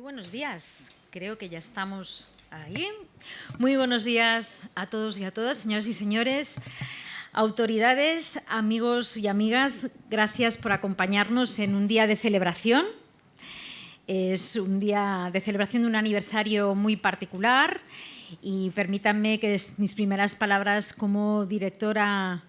buenos días. Creo que ya estamos ahí. Muy buenos días a todos y a todas, señoras y señores, autoridades, amigos y amigas. Gracias por acompañarnos en un día de celebración. Es un día de celebración de un aniversario muy particular y permítanme que mis primeras palabras como directora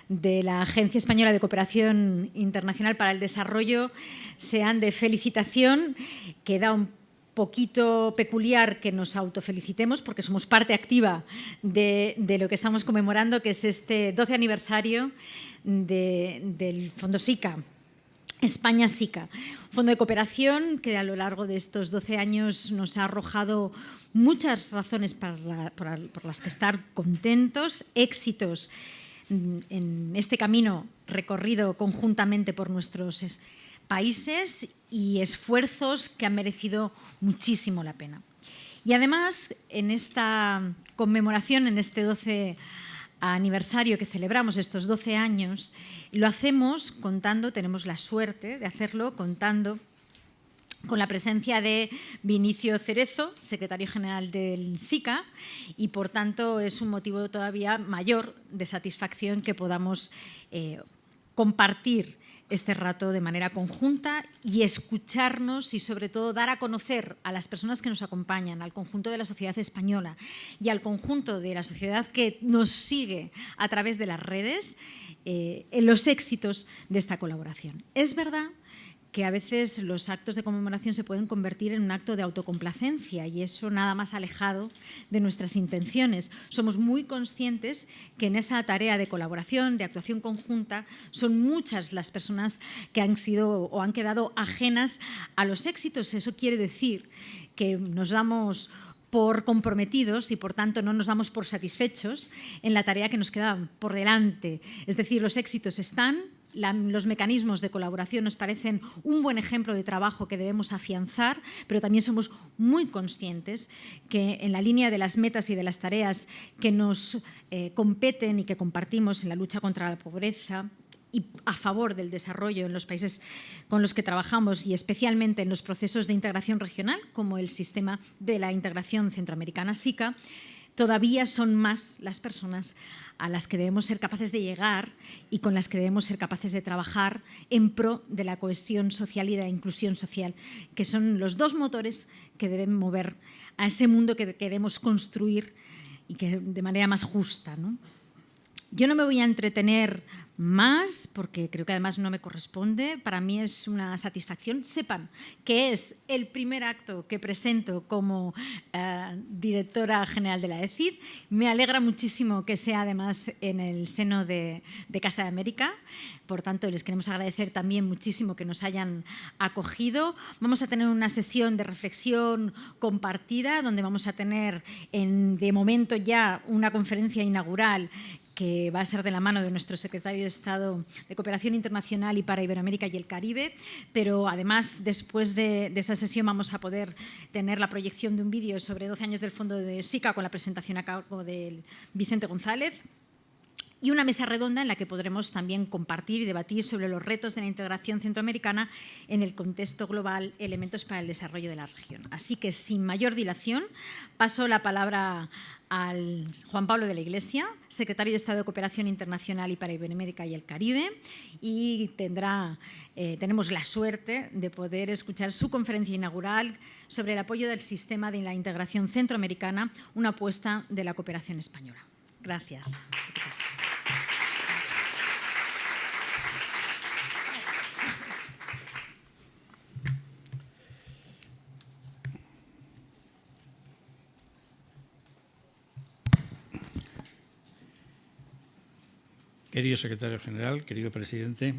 de la Agencia Española de Cooperación Internacional para el Desarrollo sean de felicitación. Queda un poquito peculiar que nos autofelicitemos porque somos parte activa de lo que estamos conmemorando, que es este 12 aniversario del Fondo SICA. España SICA, un fondo de cooperación que a lo largo de estos 12 años nos ha arrojado muchas razones por las que estar contentos, éxitos en este camino recorrido conjuntamente por nuestros países y esfuerzos que han merecido muchísimo la pena. Y además, en esta conmemoración, en este 12 aniversario que celebramos, estos 12 años, lo hacemos contando, tenemos la suerte de hacerlo contando con la presencia de Vinicio Cerezo, secretario general del SICA, y por tanto es un motivo todavía mayor de satisfacción que podamos compartir este rato de manera conjunta y escucharnos y sobre todo dar a conocer a las personas que nos acompañan, al conjunto de la sociedad española y al conjunto de la sociedad que nos sigue a través de las redes los éxitos de esta colaboración. Es verdad que a veces los actos de conmemoración se pueden convertir en un acto de autocomplacencia y eso nada más alejado de nuestras intenciones. Somos muy conscientes que en esa tarea de colaboración, de actuación conjunta, son muchas las personas que han sido o han quedado ajenas a los éxitos. Eso quiere decir que nos damos por comprometidos y, por tanto, no nos damos por satisfechos en la tarea que nos queda por delante. Es decir, los éxitos están. Los mecanismos de colaboración nos parecen un buen ejemplo de trabajo que debemos afianzar, pero también somos muy conscientes que en la línea de las metas y de las tareas que nos competen y que compartimos en la lucha contra la pobreza y a favor del desarrollo en los países con los que trabajamos y especialmente en los procesos de integración regional, como el sistema de la integración centroamericana SICA, todavía son más las personas a las que debemos ser capaces de llegar y con las que debemos ser capaces de trabajar en pro de la cohesión social y de la inclusión social, que son los dos motores que deben mover a ese mundo que queremos construir y que de manera más justa, ¿no? Yo no me voy a entretener más porque creo que además no me corresponde. Para mí es una satisfacción. Sepan que es el primer acto que presento como directora general de la ECID. Me alegra muchísimo que sea además en el seno de Casa de América. Por tanto, les queremos agradecer también muchísimo que nos hayan acogido. Vamos a tener una sesión de reflexión compartida donde vamos a tener de momento ya una conferencia inaugural que va a ser de la mano de nuestro secretario de Estado de Cooperación Internacional y para Iberoamérica y el Caribe, pero además después de esa sesión vamos a poder tener la proyección de un vídeo sobre 12 años del Fondo de SICA con la presentación a cargo de Vicente González y una mesa redonda en la que podremos también compartir y debatir sobre los retos de la integración centroamericana en el contexto global, elementos para el desarrollo de la región. Así que, sin mayor dilación, paso la palabra al Juan Pablo de la Iglesia, secretario de Estado de Cooperación Internacional y para Iberoamérica y el Caribe, y tenemos la suerte de poder escuchar su conferencia inaugural sobre el apoyo del sistema de la integración centroamericana, una apuesta de la cooperación española. Gracias, secretario. Querido secretario general, querido presidente,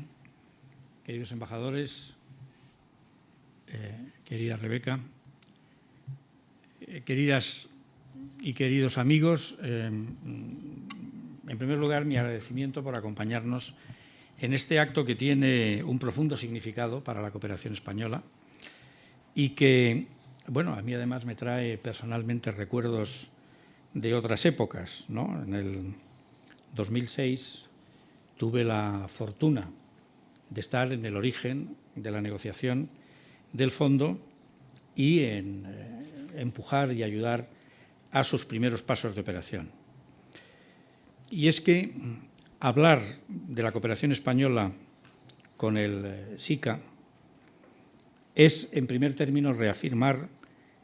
queridos embajadores, querida Rebeca, queridas y queridos amigos, en primer lugar, mi agradecimiento por acompañarnos en este acto que tiene un profundo significado para la cooperación española y que, bueno, a mí además me trae personalmente recuerdos de otras épocas, ¿no? En el 2006 tuve la fortuna de estar en el origen de la negociación del fondo y en empujar y ayudar a sus primeros pasos de operación. Y es que hablar de la cooperación española con el SICA es, en primer término, reafirmar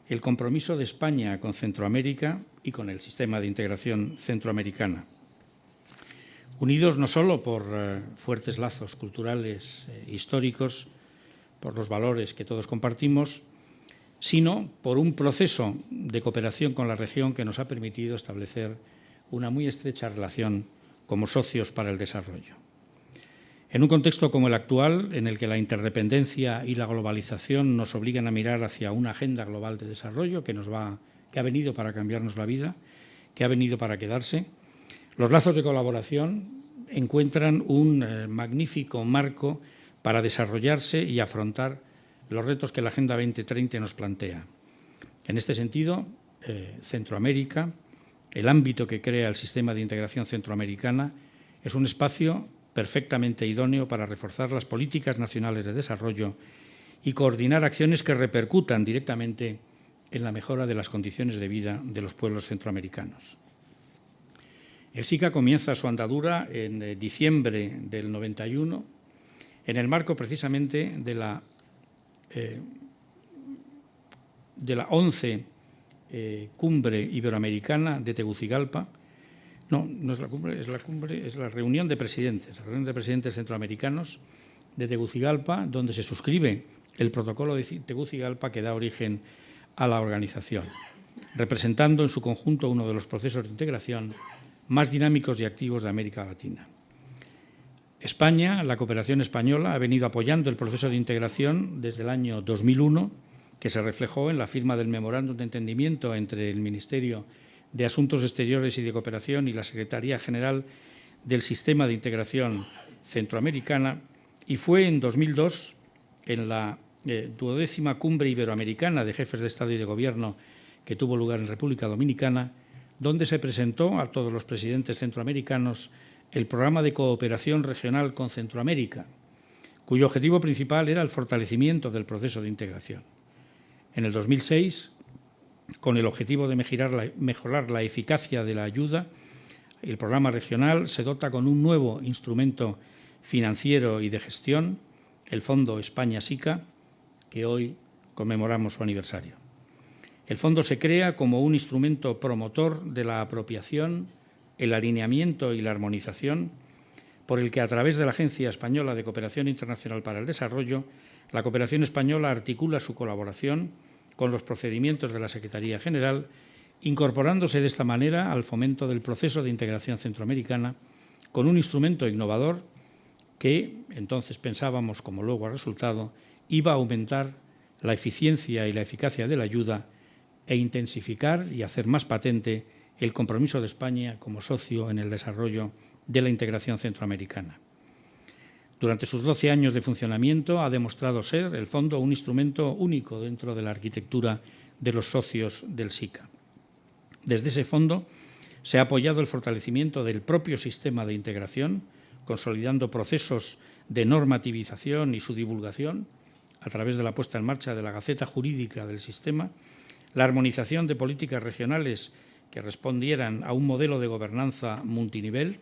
el compromiso de España con Centroamérica y con el sistema de integración centroamericana, unidos no solo por fuertes lazos culturales, históricos, por los valores que todos compartimos, sino por un proceso de cooperación con la región que nos ha permitido establecer una muy estrecha relación como socios para el desarrollo. En un contexto como el actual, en el que la interdependencia y la globalización nos obligan a mirar hacia una agenda global de desarrollo que ha venido para cambiarnos la vida, que ha venido para quedarse, los lazos de colaboración encuentran un magnífico marco para desarrollarse y afrontar los retos que la Agenda 2030 nos plantea. En este sentido, Centroamérica, el ámbito que crea el sistema de integración centroamericana, es un espacio perfectamente idóneo para reforzar las políticas nacionales de desarrollo y coordinar acciones que repercutan directamente en la mejora de las condiciones de vida de los pueblos centroamericanos. El SICA comienza su andadura en diciembre del 91, en el marco precisamente de la 11 Cumbre Iberoamericana de Tegucigalpa. No es la cumbre, es la reunión de presidentes, centroamericanos de Tegucigalpa, donde se suscribe el protocolo de Tegucigalpa que da origen a la organización, representando en su conjunto uno de los procesos de integración más dinámicos y activos de América Latina. España, la cooperación española, ha venido apoyando el proceso de integración desde el año 2001, que se reflejó en la firma del Memorándum de Entendimiento entre el Ministerio de Asuntos Exteriores y de Cooperación y la Secretaría General del Sistema de Integración Centroamericana, y fue en 2002, en la 12ª Cumbre Iberoamericana de Jefes de Estado y de Gobierno que tuvo lugar en República Dominicana, donde se presentó a todos los presidentes centroamericanos el programa de cooperación regional con Centroamérica, cuyo objetivo principal era el fortalecimiento del proceso de integración. En el 2006, con el objetivo de mejorar la eficacia de la ayuda, el programa regional se dota con un nuevo instrumento financiero y de gestión, el Fondo España-SICA, que hoy conmemoramos su aniversario. El fondo se crea como un instrumento promotor de la apropiación, el alineamiento y la armonización, por el que, a través de la Agencia Española de Cooperación Internacional para el Desarrollo, la cooperación española articula su colaboración con los procedimientos de la Secretaría General, incorporándose de esta manera al fomento del proceso de integración centroamericana con un instrumento innovador que, entonces pensábamos, como luego ha resultado, iba a aumentar la eficiencia y la eficacia de la ayuda e intensificar y hacer más patente el compromiso de España como socio en el desarrollo de la integración centroamericana. Durante sus 12 años de funcionamiento ha demostrado ser el fondo un instrumento único dentro de la arquitectura de los socios del SICA. Desde ese fondo se ha apoyado el fortalecimiento del propio sistema de integración, consolidando procesos de normativización y su divulgación a través de la puesta en marcha de la Gaceta Jurídica del sistema, la armonización de políticas regionales que respondieran a un modelo de gobernanza multinivel,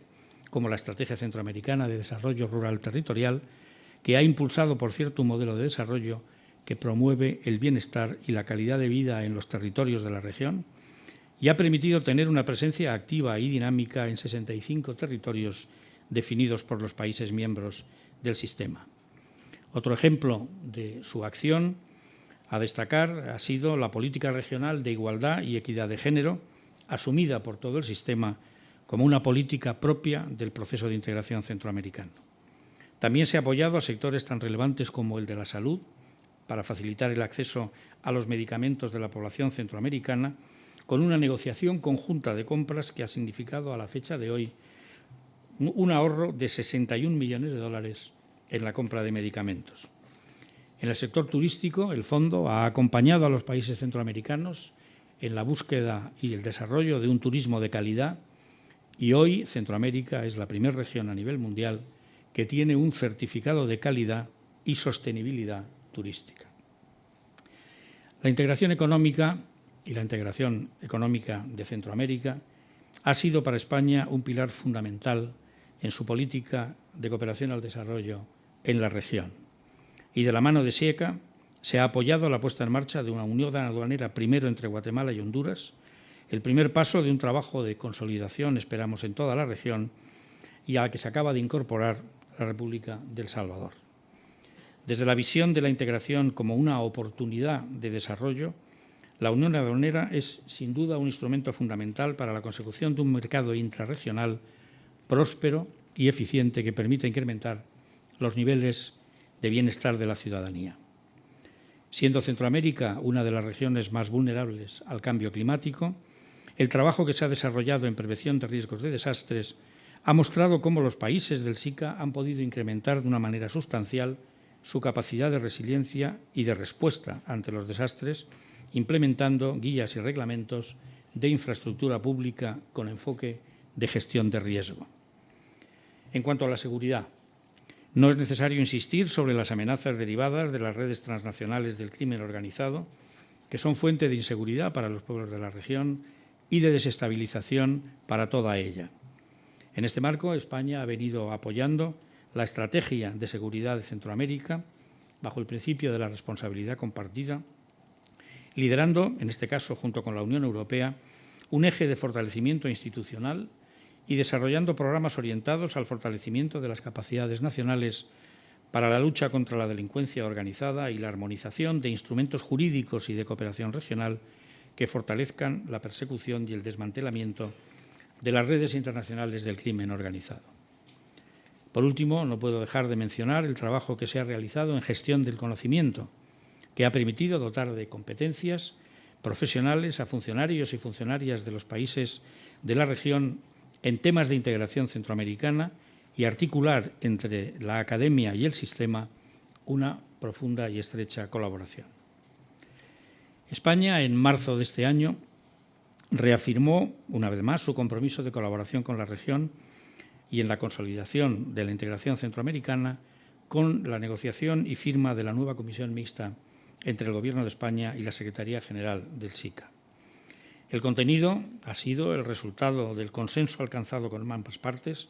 como la Estrategia Centroamericana de Desarrollo Rural Territorial, que ha impulsado, por cierto, un modelo de desarrollo que promueve el bienestar y la calidad de vida en los territorios de la región y ha permitido tener una presencia activa y dinámica en 65 territorios definidos por los países miembros del sistema. Otro ejemplo de su acción a destacar ha sido la política regional de igualdad y equidad de género, asumida por todo el sistema como una política propia del proceso de integración centroamericano. También se ha apoyado a sectores tan relevantes como el de la salud, para facilitar el acceso a los medicamentos de la población centroamericana, con una negociación conjunta de compras que ha significado a la fecha de hoy un ahorro de 61 millones de dólares en la compra de medicamentos. En el sector turístico, el fondo ha acompañado a los países centroamericanos en la búsqueda y el desarrollo de un turismo de calidad, y hoy Centroamérica es la primera región a nivel mundial que tiene un certificado de calidad y sostenibilidad turística. La integración económica y la integración económica de Centroamérica ha sido para España un pilar fundamental en su política de cooperación al desarrollo en la región. Y de la mano de SIECA se ha apoyado la puesta en marcha de una unión aduanera primero entre Guatemala y Honduras, el primer paso de un trabajo de consolidación, esperamos, en toda la región, y a la que se acaba de incorporar la República de El Salvador. Desde la visión de la integración como una oportunidad de desarrollo, la unión aduanera es, sin duda, un instrumento fundamental para la consecución de un mercado intrarregional próspero y eficiente que permita incrementar los niveles de bienestar de la ciudadanía. Siendo Centroamérica una de las regiones más vulnerables al cambio climático, el trabajo que se ha desarrollado en prevención de riesgos de desastres ha mostrado cómo los países del SICA han podido incrementar de una manera sustancial su capacidad de resiliencia y de respuesta ante los desastres, implementando guías y reglamentos de infraestructura pública con enfoque de gestión de riesgo. En cuanto a la seguridad, no es necesario insistir sobre las amenazas derivadas de las redes transnacionales del crimen organizado, que son fuente de inseguridad para los pueblos de la región y de desestabilización para toda ella. En este marco, España ha venido apoyando la estrategia de seguridad de Centroamérica bajo el principio de la responsabilidad compartida, liderando, en este caso, junto con la Unión Europea, un eje de fortalecimiento institucional y desarrollando programas orientados al fortalecimiento de las capacidades nacionales para la lucha contra la delincuencia organizada y la armonización de instrumentos jurídicos y de cooperación regional que fortalezcan la persecución y el desmantelamiento de las redes internacionales del crimen organizado. Por último, no puedo dejar de mencionar el trabajo que se ha realizado en gestión del conocimiento, que ha permitido dotar de competencias profesionales a funcionarios y funcionarias de los países de la región en temas de integración centroamericana y articular entre la academia y el sistema una profunda y estrecha colaboración. España, en marzo de este año, reafirmó una vez más su compromiso de colaboración con la región y en la consolidación de la integración centroamericana con la negociación y firma de la nueva comisión mixta entre el Gobierno de España y la Secretaría General del SICA. El contenido ha sido el resultado del consenso alcanzado con ambas partes,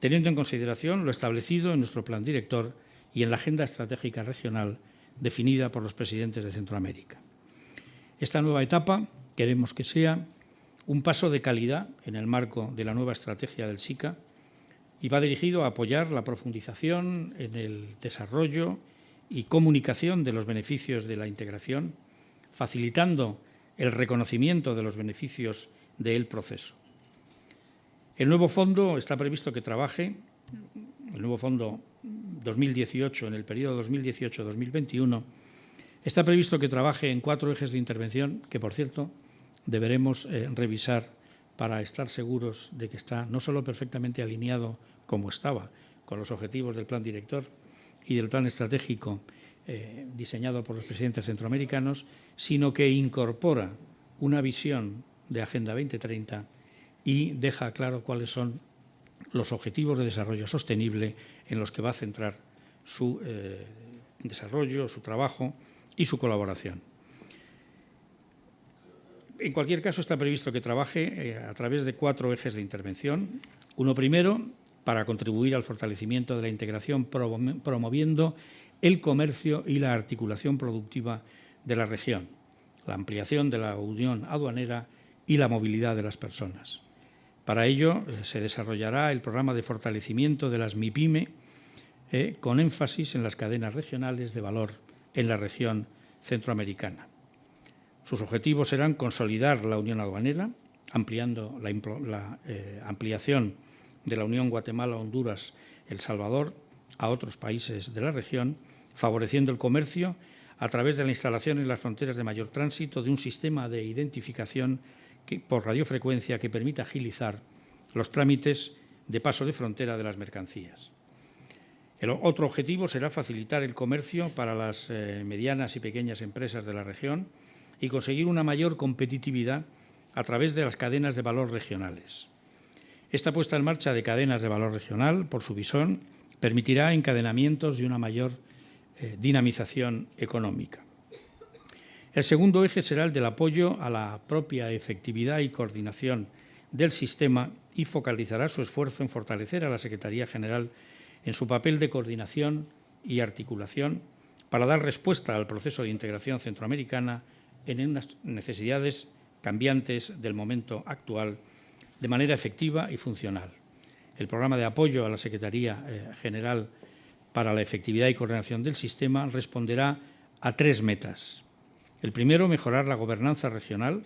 teniendo en consideración lo establecido en nuestro plan director y en la agenda estratégica regional definida por los presidentes de Centroamérica. Esta nueva etapa queremos que sea un paso de calidad en el marco de la nueva estrategia del SICA y va dirigido a apoyar la profundización en el desarrollo y comunicación de los beneficios de la integración, facilitando el reconocimiento de los beneficios del proceso. El nuevo fondo está previsto que trabaje, el nuevo fondo 2018, en el periodo 2018-2021, está previsto que trabaje en 4 ejes de intervención que, por cierto, deberemos revisar para estar seguros de que está no solo perfectamente alineado como estaba con los objetivos del plan director y del plan estratégico diseñado por los presidentes centroamericanos, sino que incorpora una visión de Agenda 2030 y deja claro cuáles son los objetivos de desarrollo sostenible en los que va a centrar su desarrollo, su trabajo y su colaboración. En cualquier caso, está previsto que trabaje a través de 4 ejes de intervención. Uno primero, para contribuir al fortalecimiento de la integración, promoviendo el comercio y la articulación productiva de la región, la ampliación de la unión aduanera y la movilidad de las personas. Para ello, se desarrollará el programa de fortalecimiento de las MIPYME, con énfasis en las cadenas regionales de valor en la región centroamericana. Sus objetivos serán consolidar la unión aduanera, ampliando la ampliación de la unión Guatemala, Honduras, El Salvador a otros países de la región, favoreciendo el comercio a través de la instalación en las fronteras de mayor tránsito de un sistema de identificación por radiofrecuencia que permita agilizar los trámites de paso de frontera de las mercancías. El otro objetivo será facilitar el comercio para las medianas y pequeñas empresas de la región y conseguir una mayor competitividad a través de las cadenas de valor regionales. Esta puesta en marcha de cadenas de valor regional, por su visión, permitirá encadenamientos y una mayor dinamización económica. El segundo eje será el del apoyo a la propia efectividad y coordinación del sistema y focalizará su esfuerzo en fortalecer a la Secretaría General en su papel de coordinación y articulación para dar respuesta al proceso de integración centroamericana en unas necesidades cambiantes del momento actual de manera efectiva y funcional. El programa de apoyo a la Secretaría General para la efectividad y coordinación del sistema responderá a 3 metas. El primero, mejorar la gobernanza regional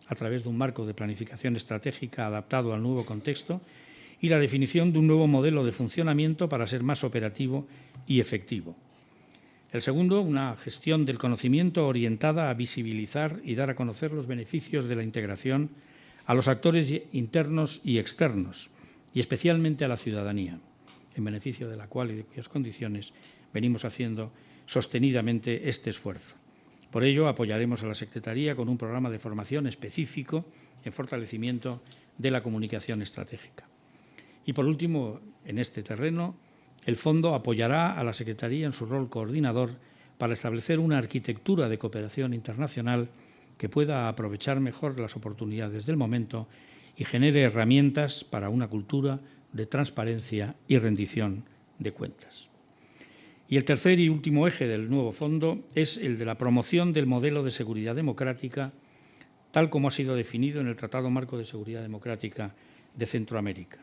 a través de un marco de planificación estratégica adaptado al nuevo contexto y la definición de un nuevo modelo de funcionamiento para ser más operativo y efectivo. El segundo, una gestión del conocimiento orientada a visibilizar y dar a conocer los beneficios de la integración a los actores internos y externos, y especialmente a la ciudadanía, en beneficio de la cual y de cuyas condiciones venimos haciendo sostenidamente este esfuerzo. Por ello, apoyaremos a la Secretaría con un programa de formación específico en fortalecimiento de la comunicación estratégica. Y, por último, en este terreno, el Fondo apoyará a la Secretaría en su rol coordinador para establecer una arquitectura de cooperación internacional que pueda aprovechar mejor las oportunidades del momento y genere herramientas para una cultura de transparencia y rendición de cuentas. Y el tercer y último eje del nuevo fondo es el de la promoción del modelo de seguridad democrática, tal como ha sido definido en el Tratado Marco de Seguridad Democrática de Centroamérica.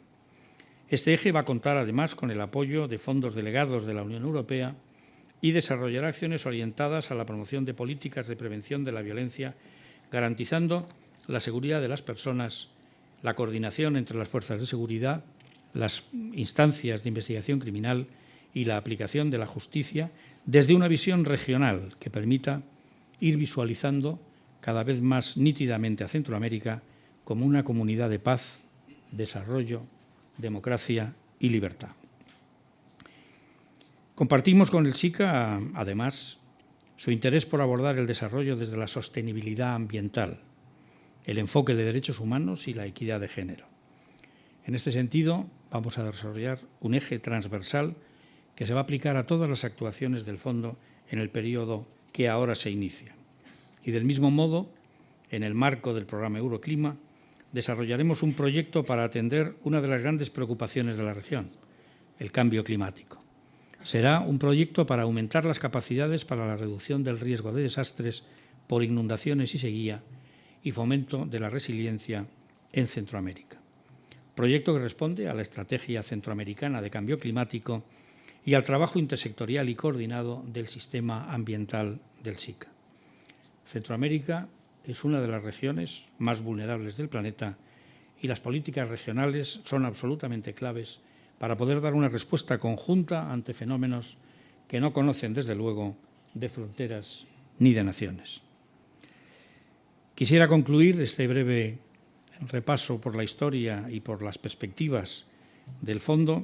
Este eje va a contar, además, con el apoyo de fondos delegados de la Unión Europea y desarrollará acciones orientadas a la promoción de políticas de prevención de la violencia, garantizando la seguridad de las personas, la coordinación entre las fuerzas de seguridad, las instancias de investigación criminal y la aplicación de la justicia desde una visión regional que permita ir visualizando cada vez más nítidamente a Centroamérica como una comunidad de paz, desarrollo, democracia y libertad. Compartimos con el SICA, además, su interés por abordar el desarrollo desde la sostenibilidad ambiental, el enfoque de derechos humanos y la equidad de género. En este sentido, vamos a desarrollar un eje transversal que se va a aplicar a todas las actuaciones del Fondo en el periodo que ahora se inicia. Y del mismo modo, en el marco del programa Euroclima, desarrollaremos un proyecto para atender una de las grandes preocupaciones de la región, el cambio climático. Será un proyecto para aumentar las capacidades para la reducción del riesgo de desastres por inundaciones y sequía y fomento de la resiliencia en Centroamérica. Proyecto que responde a la Estrategia Centroamericana de Cambio Climático y al trabajo intersectorial y coordinado del sistema ambiental del SICA. Centroamérica es una de las regiones más vulnerables del planeta y las políticas regionales son absolutamente claves para poder dar una respuesta conjunta ante fenómenos que no conocen, desde luego, de fronteras ni de naciones. Quisiera concluir este breve repaso por la historia y por las perspectivas del Fondo,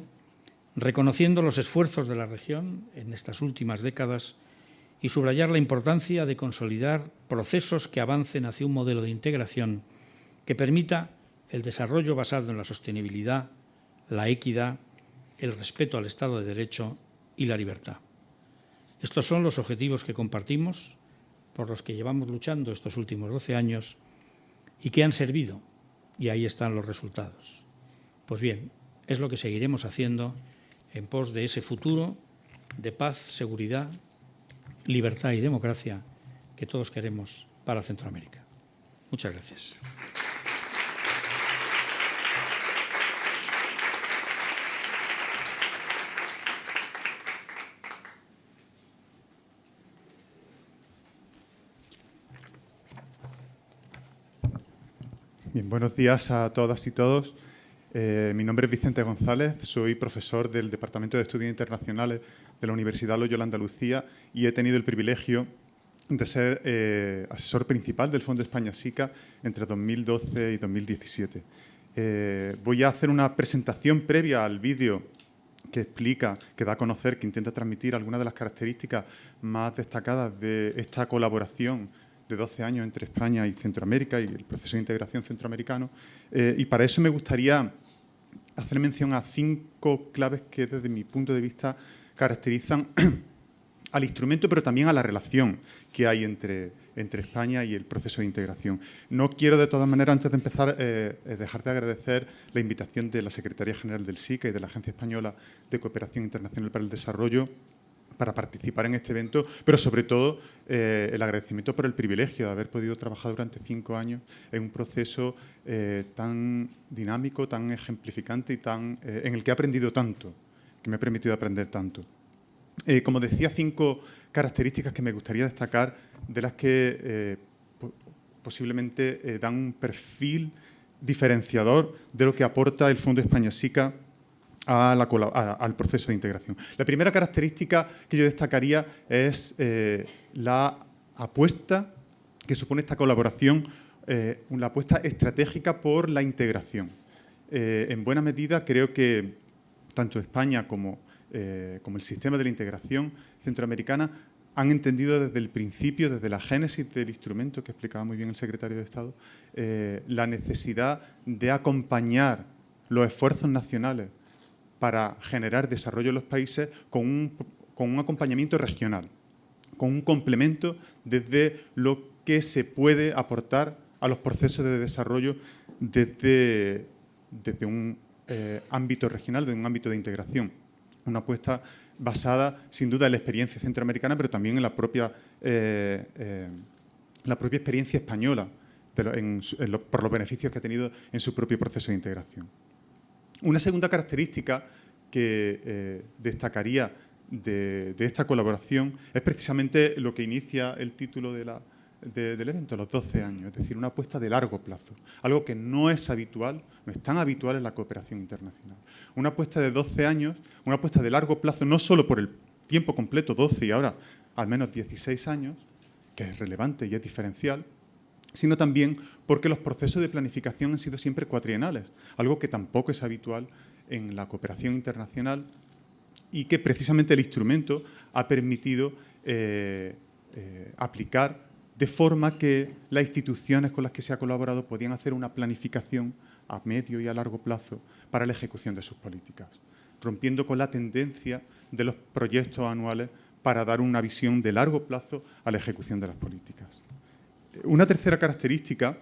reconociendo los esfuerzos de la región en estas últimas décadas y subrayar la importancia de consolidar procesos que avancen hacia un modelo de integración que permita el desarrollo basado en la sostenibilidad, la equidad, el respeto al Estado de Derecho y la libertad. Estos son los objetivos que compartimos, por los que llevamos luchando estos últimos 12 años y que han servido, y ahí están los resultados. Pues bien, es lo que seguiremos haciendo en pos de ese futuro de paz, seguridad, libertad y democracia que todos queremos para Centroamérica. Muchas gracias. Bien, buenos días a todas y todos. Mi nombre es Vicente González, soy profesor del Departamento de Estudios Internacionales de la Universidad Loyola Andalucía y he tenido el privilegio de ser asesor principal del Fondo España SICA entre 2012 y 2017. Voy a hacer una presentación previa al vídeo que explica, que da a conocer, que intenta transmitir algunas de las características más destacadas de esta colaboración de 12 años entre España y Centroamérica y el proceso de integración centroamericano. Y para eso me gustaría hacer mención a 5 claves que, desde mi punto de vista, caracterizan al instrumento, pero también a la relación que hay entre España y el proceso de integración. No quiero, de todas maneras, antes de empezar, dejar de agradecer la invitación de la Secretaría General del SICA y de la Agencia Española de Cooperación Internacional para el Desarrollo para participar en este evento, pero sobre todo el agradecimiento por el privilegio de haber podido trabajar durante 5 años en un proceso tan dinámico, tan ejemplificante y en el que he aprendido tanto, que me ha permitido aprender tanto. Como decía, 5 características que me gustaría destacar, de las que posiblemente dan un perfil diferenciador de lo que aporta el Fondo España-SICA al proceso de integración. La primera característica que yo destacaría es la apuesta que supone esta colaboración, una apuesta estratégica por la integración. En buena medida, creo que tanto España como el sistema de la integración centroamericana han entendido desde el principio, desde la génesis del instrumento, que explicaba muy bien el secretario de Estado, la necesidad de acompañar los esfuerzos nacionales para generar desarrollo en los países con un acompañamiento regional, con un complemento desde lo que se puede aportar a los procesos de desarrollo desde un ámbito regional, desde un ámbito de integración. Una apuesta basada, sin duda, en la experiencia centroamericana, pero también en la propia experiencia española, por los beneficios que ha tenido en su propio proceso de integración. Una segunda característica que destacaría de esta colaboración es precisamente lo que inicia el título del evento, los 12 años, es decir, una apuesta de largo plazo, algo que no es habitual, no es tan habitual en la cooperación internacional. Una apuesta de 12 años, una apuesta de largo plazo, no solo por el tiempo completo, 12 y ahora al menos 16 años, que es relevante y es diferencial, sino también porque los procesos de planificación han sido siempre cuatrienales, algo que tampoco es habitual en la cooperación internacional y que precisamente el instrumento ha permitido aplicar de forma que las instituciones con las que se ha colaborado podían hacer una planificación a medio y a largo plazo para la ejecución de sus políticas, rompiendo con la tendencia de los proyectos anuales para dar una visión de largo plazo a la ejecución de las políticas. Una tercera característica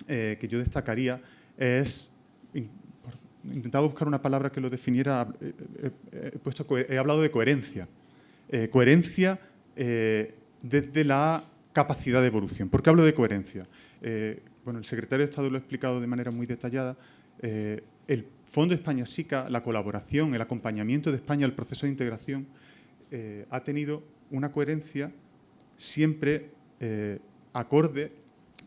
que yo destacaría es, intentaba buscar una palabra que lo definiera, he hablado de coherencia. Coherencia desde la capacidad de evolución. ¿Por qué hablo de coherencia? Bueno, el secretario de Estado lo ha explicado de manera muy detallada. El Fondo España-SICA, la colaboración, el acompañamiento de España al proceso de integración ha tenido una coherencia siempre acorde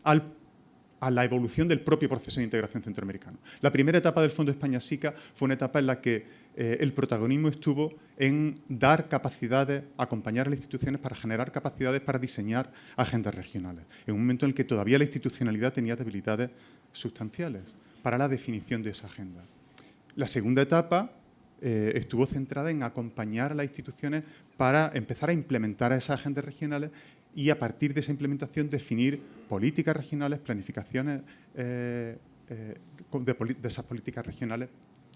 a la evolución del propio proceso de integración centroamericano. La primera etapa del Fondo España-SICA fue una etapa en la que el protagonismo estuvo en dar capacidades, acompañar a las instituciones para generar capacidades para diseñar agendas regionales, en un momento en el que todavía la institucionalidad tenía debilidades sustanciales para la definición de esa agenda. La segunda etapa estuvo centrada en acompañar a las instituciones para empezar a implementar esas agendas regionales y a partir de esa implementación definir políticas regionales, planificaciones de esas políticas regionales,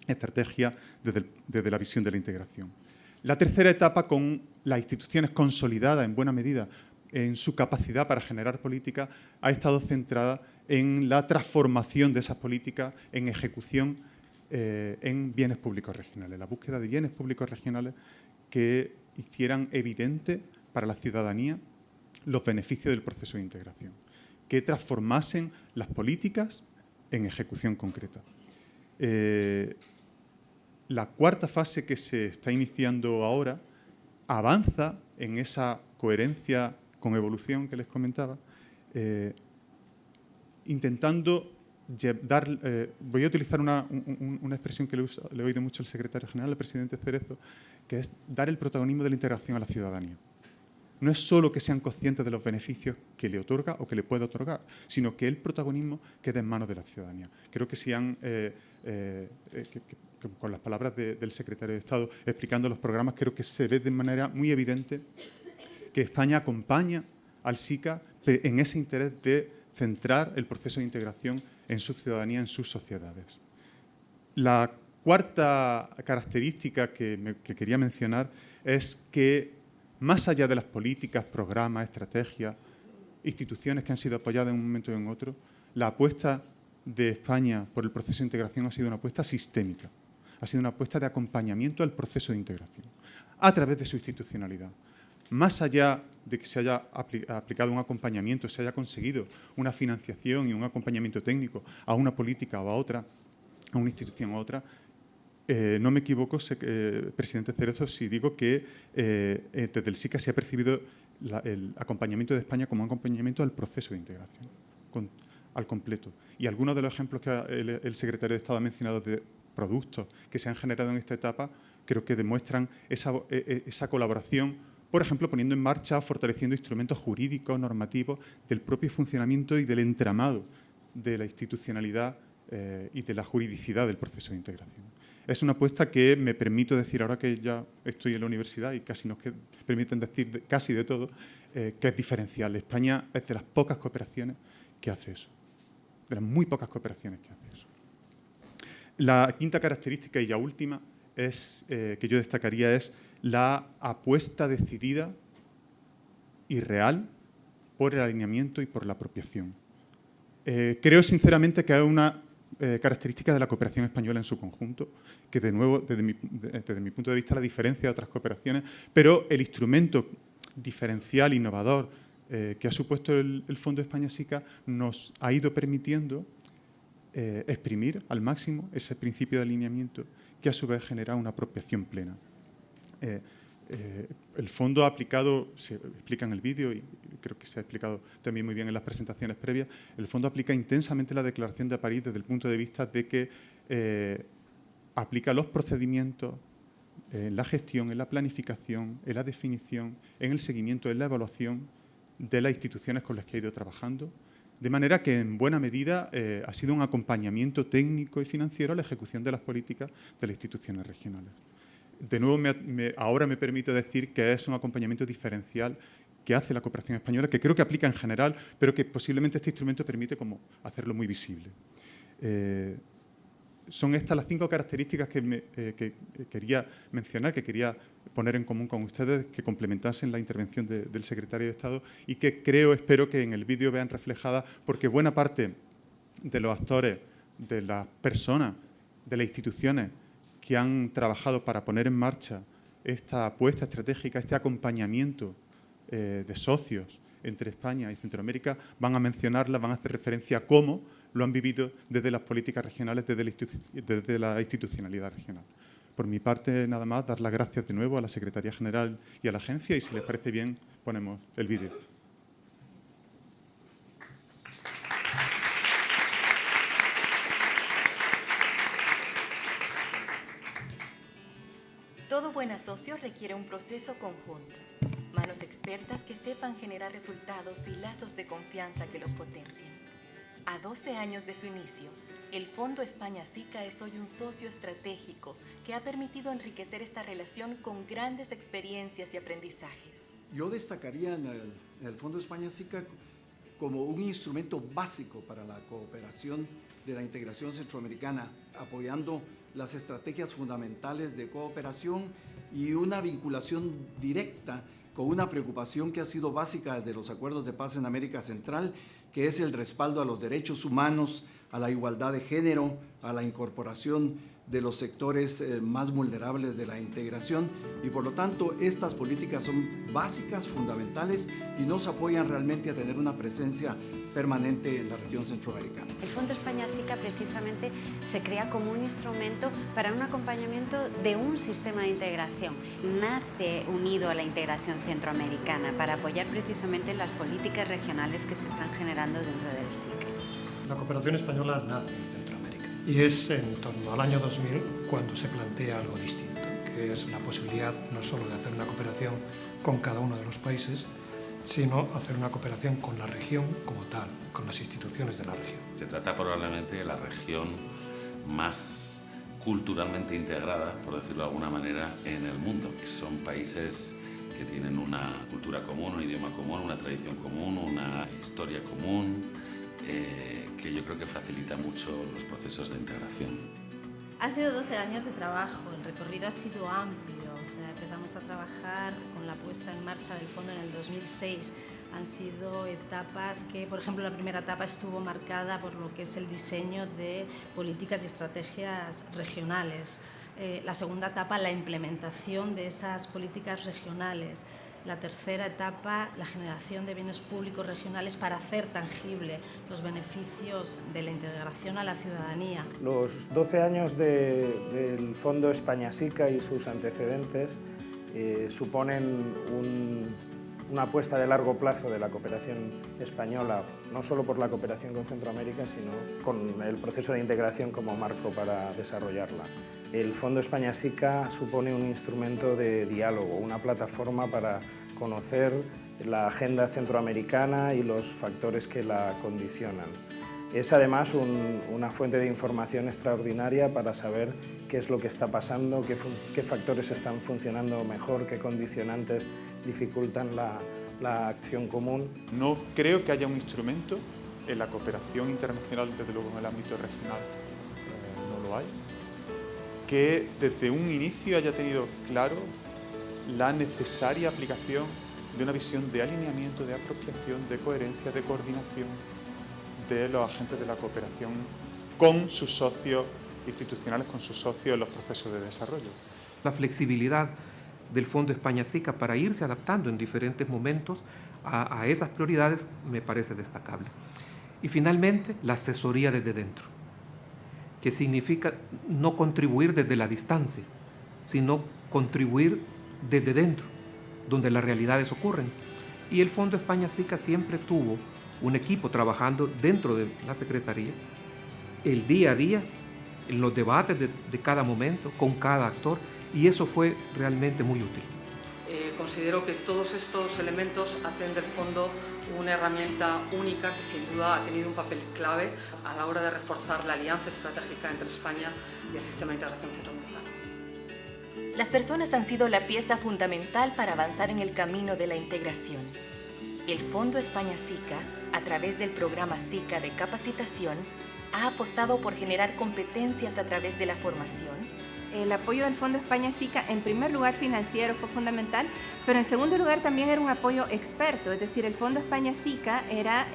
estrategia desde la visión de la integración. La tercera etapa, con las instituciones consolidadas en buena medida en su capacidad para generar políticas, ha estado centrada en la transformación de esas políticas en ejecución en bienes públicos regionales, la búsqueda de bienes públicos regionales que hicieran evidente para la ciudadanía los beneficios del proceso de integración, que transformasen las políticas en ejecución concreta. La cuarta fase que se está iniciando ahora avanza en esa coherencia con evolución que les comentaba, intentando voy a utilizar una expresión que le he oído mucho al secretario general, al presidente Cerezo, que es dar el protagonismo de la integración a la ciudadanía. No es solo que sean conscientes de los beneficios que le otorga o que le puede otorgar, sino que el protagonismo quede en manos de la ciudadanía. Creo que con las palabras del secretario de Estado explicando los programas, creo que se ve de manera muy evidente que España acompaña al SICA en ese interés de centrar el proceso de integración en su ciudadanía, en sus sociedades. La cuarta característica que quería mencionar es que más allá de las políticas, programas, estrategias, instituciones que han sido apoyadas en un momento o en otro, la apuesta de España por el proceso de integración ha sido una apuesta sistémica, ha sido una apuesta de acompañamiento al proceso de integración, a través de su institucionalidad. Más allá de que se haya aplicado un acompañamiento, se haya conseguido una financiación y un acompañamiento técnico a una política o a otra, a una institución u otra, no me equivoco, presidente Cerezo, si digo que desde el SICA se ha percibido el acompañamiento de España como un acompañamiento al proceso de integración, al completo. Y algunos de los ejemplos que el secretario de Estado ha mencionado de productos que se han generado en esta etapa, creo que demuestran esa colaboración, por ejemplo, poniendo en marcha, fortaleciendo instrumentos jurídicos, normativos, del propio funcionamiento y del entramado de la institucionalidad y de la juridicidad del proceso de integración. Es una apuesta que me permito decir, ahora que ya estoy en la universidad y casi nos permiten decir casi de todo, que es diferencial. España es de las pocas cooperaciones que hace eso, de las muy pocas cooperaciones que hace eso. La quinta característica y ya última que yo destacaría es la apuesta decidida y real por el alineamiento y por la apropiación. Creo sinceramente que es una característica de la cooperación española en su conjunto, que de nuevo, desde mi punto de vista, la diferencia de otras cooperaciones, pero el instrumento diferencial, innovador, que ha supuesto el Fondo España-SICA nos ha ido permitiendo exprimir al máximo ese principio de alineamiento que a su vez genera una apropiación plena. El fondo ha aplicado, se explica en el vídeo y creo que se ha explicado también muy bien en las presentaciones previas, el fondo aplica intensamente la Declaración de París desde el punto de vista de que aplica los procedimientos en la gestión, en la planificación, en la definición, en el seguimiento, en la evaluación de las instituciones con las que ha ido trabajando, de manera que en buena medida ha sido un acompañamiento técnico y financiero a la ejecución de las políticas de las instituciones regionales. De nuevo, ahora me permito decir que es un acompañamiento diferencial que hace la cooperación española, que creo que aplica en general, pero que posiblemente este instrumento permite como hacerlo muy visible. Son estas las 5 características que quería mencionar, que quería poner en común con ustedes, que complementasen la intervención del secretario de Estado y que espero que en el vídeo vean reflejadas, porque buena parte de los actores, de las personas, de las instituciones que han trabajado para poner en marcha esta apuesta estratégica, este acompañamiento de socios entre España y Centroamérica, van a mencionarla, van a hacer referencia a cómo lo han vivido desde las políticas regionales, desde la institucionalidad regional. Por mi parte, nada más, dar las gracias de nuevo a la Secretaría General y a la agencia y, si les parece bien, ponemos el vídeo. Todo buen asocio requiere un proceso conjunto, manos expertas que sepan generar resultados y lazos de confianza que los potencien. A 12 años de su inicio, el Fondo España-SICA es hoy un socio estratégico que ha permitido enriquecer esta relación con grandes experiencias y aprendizajes. Yo destacaría en el Fondo España-SICA como un instrumento básico para la cooperación de la integración centroamericana, apoyando las estrategias fundamentales de cooperación y una vinculación directa con una preocupación que ha sido básica desde los acuerdos de paz en América Central, que es el respaldo a los derechos humanos, a la igualdad de género, a la incorporación de los sectores más vulnerables de la integración, y por lo tanto estas políticas son básicas, fundamentales y nos apoyan realmente a tener una presencia permanente en la región centroamericana. El Fondo España-SICA precisamente se crea como un instrumento para un acompañamiento de un sistema de integración. Nace unido a la integración centroamericana para apoyar precisamente las políticas regionales que se están generando dentro del SICA. La cooperación española nace en Centroamérica y es en torno al año 2000 cuando se plantea algo distinto, que es la posibilidad no solo de hacer una cooperación con cada uno de los países, sino hacer una cooperación con la región como tal, con las instituciones de la región. Se trata probablemente de la región más culturalmente integrada, por decirlo de alguna manera, en el mundo. Son países que tienen una cultura común, un idioma común, una tradición común, una historia común, que yo creo que facilita mucho los procesos de integración. Han sido 12 años de trabajo, el recorrido ha sido amplio, empezamos a trabajar con la puesta en marcha del fondo en el 2006. Han sido etapas que, por ejemplo, la primera etapa estuvo marcada por lo que es el diseño de políticas y estrategias regionales. La segunda etapa, la implementación de esas políticas regionales. La tercera etapa, la generación de bienes públicos regionales para hacer tangible los beneficios de la integración a la ciudadanía. Los 12 años del Fondo España SICA y sus antecedentes suponen una apuesta de largo plazo de la cooperación española, no solo por la cooperación con Centroamérica, sino con el proceso de integración como marco para desarrollarla. El Fondo España SICA supone un instrumento de diálogo, una plataforma para conocer la agenda centroamericana y los factores que la condicionan. Es además una fuente de información extraordinaria para saber qué es lo que está pasando, qué factores están funcionando mejor, qué condicionantes dificultan la acción común. No creo que haya un instrumento en la cooperación internacional, desde luego en el ámbito regional no lo hay, que desde un inicio haya tenido claro la necesaria aplicación de una visión de alineamiento, de apropiación, de coherencia, de coordinación de los agentes de la cooperación con sus socios institucionales, con sus socios en los procesos de desarrollo. La flexibilidad del Fondo España SICA para irse adaptando en diferentes momentos a esas prioridades me parece destacable. Y finalmente, la asesoría desde dentro, que significa no contribuir desde la distancia, sino contribuir desde dentro, donde las realidades ocurren. Y el Fondo España SICA siempre tuvo un equipo trabajando dentro de la Secretaría, el día a día, en los debates de cada momento, con cada actor, y eso fue realmente muy útil. Considero que todos estos elementos hacen del fondo una herramienta única que sin duda ha tenido un papel clave a la hora de reforzar la alianza estratégica entre España y el sistema de integración centroamericano. Las personas han sido la pieza fundamental para avanzar en el camino de la integración. El Fondo España SICA, a través del programa SICA de capacitación, ha apostado por generar competencias a través de la formación. El apoyo del Fondo España SICA, en primer lugar financiero, fue fundamental, pero en segundo lugar también era un apoyo experto, es decir, el Fondo España SICA era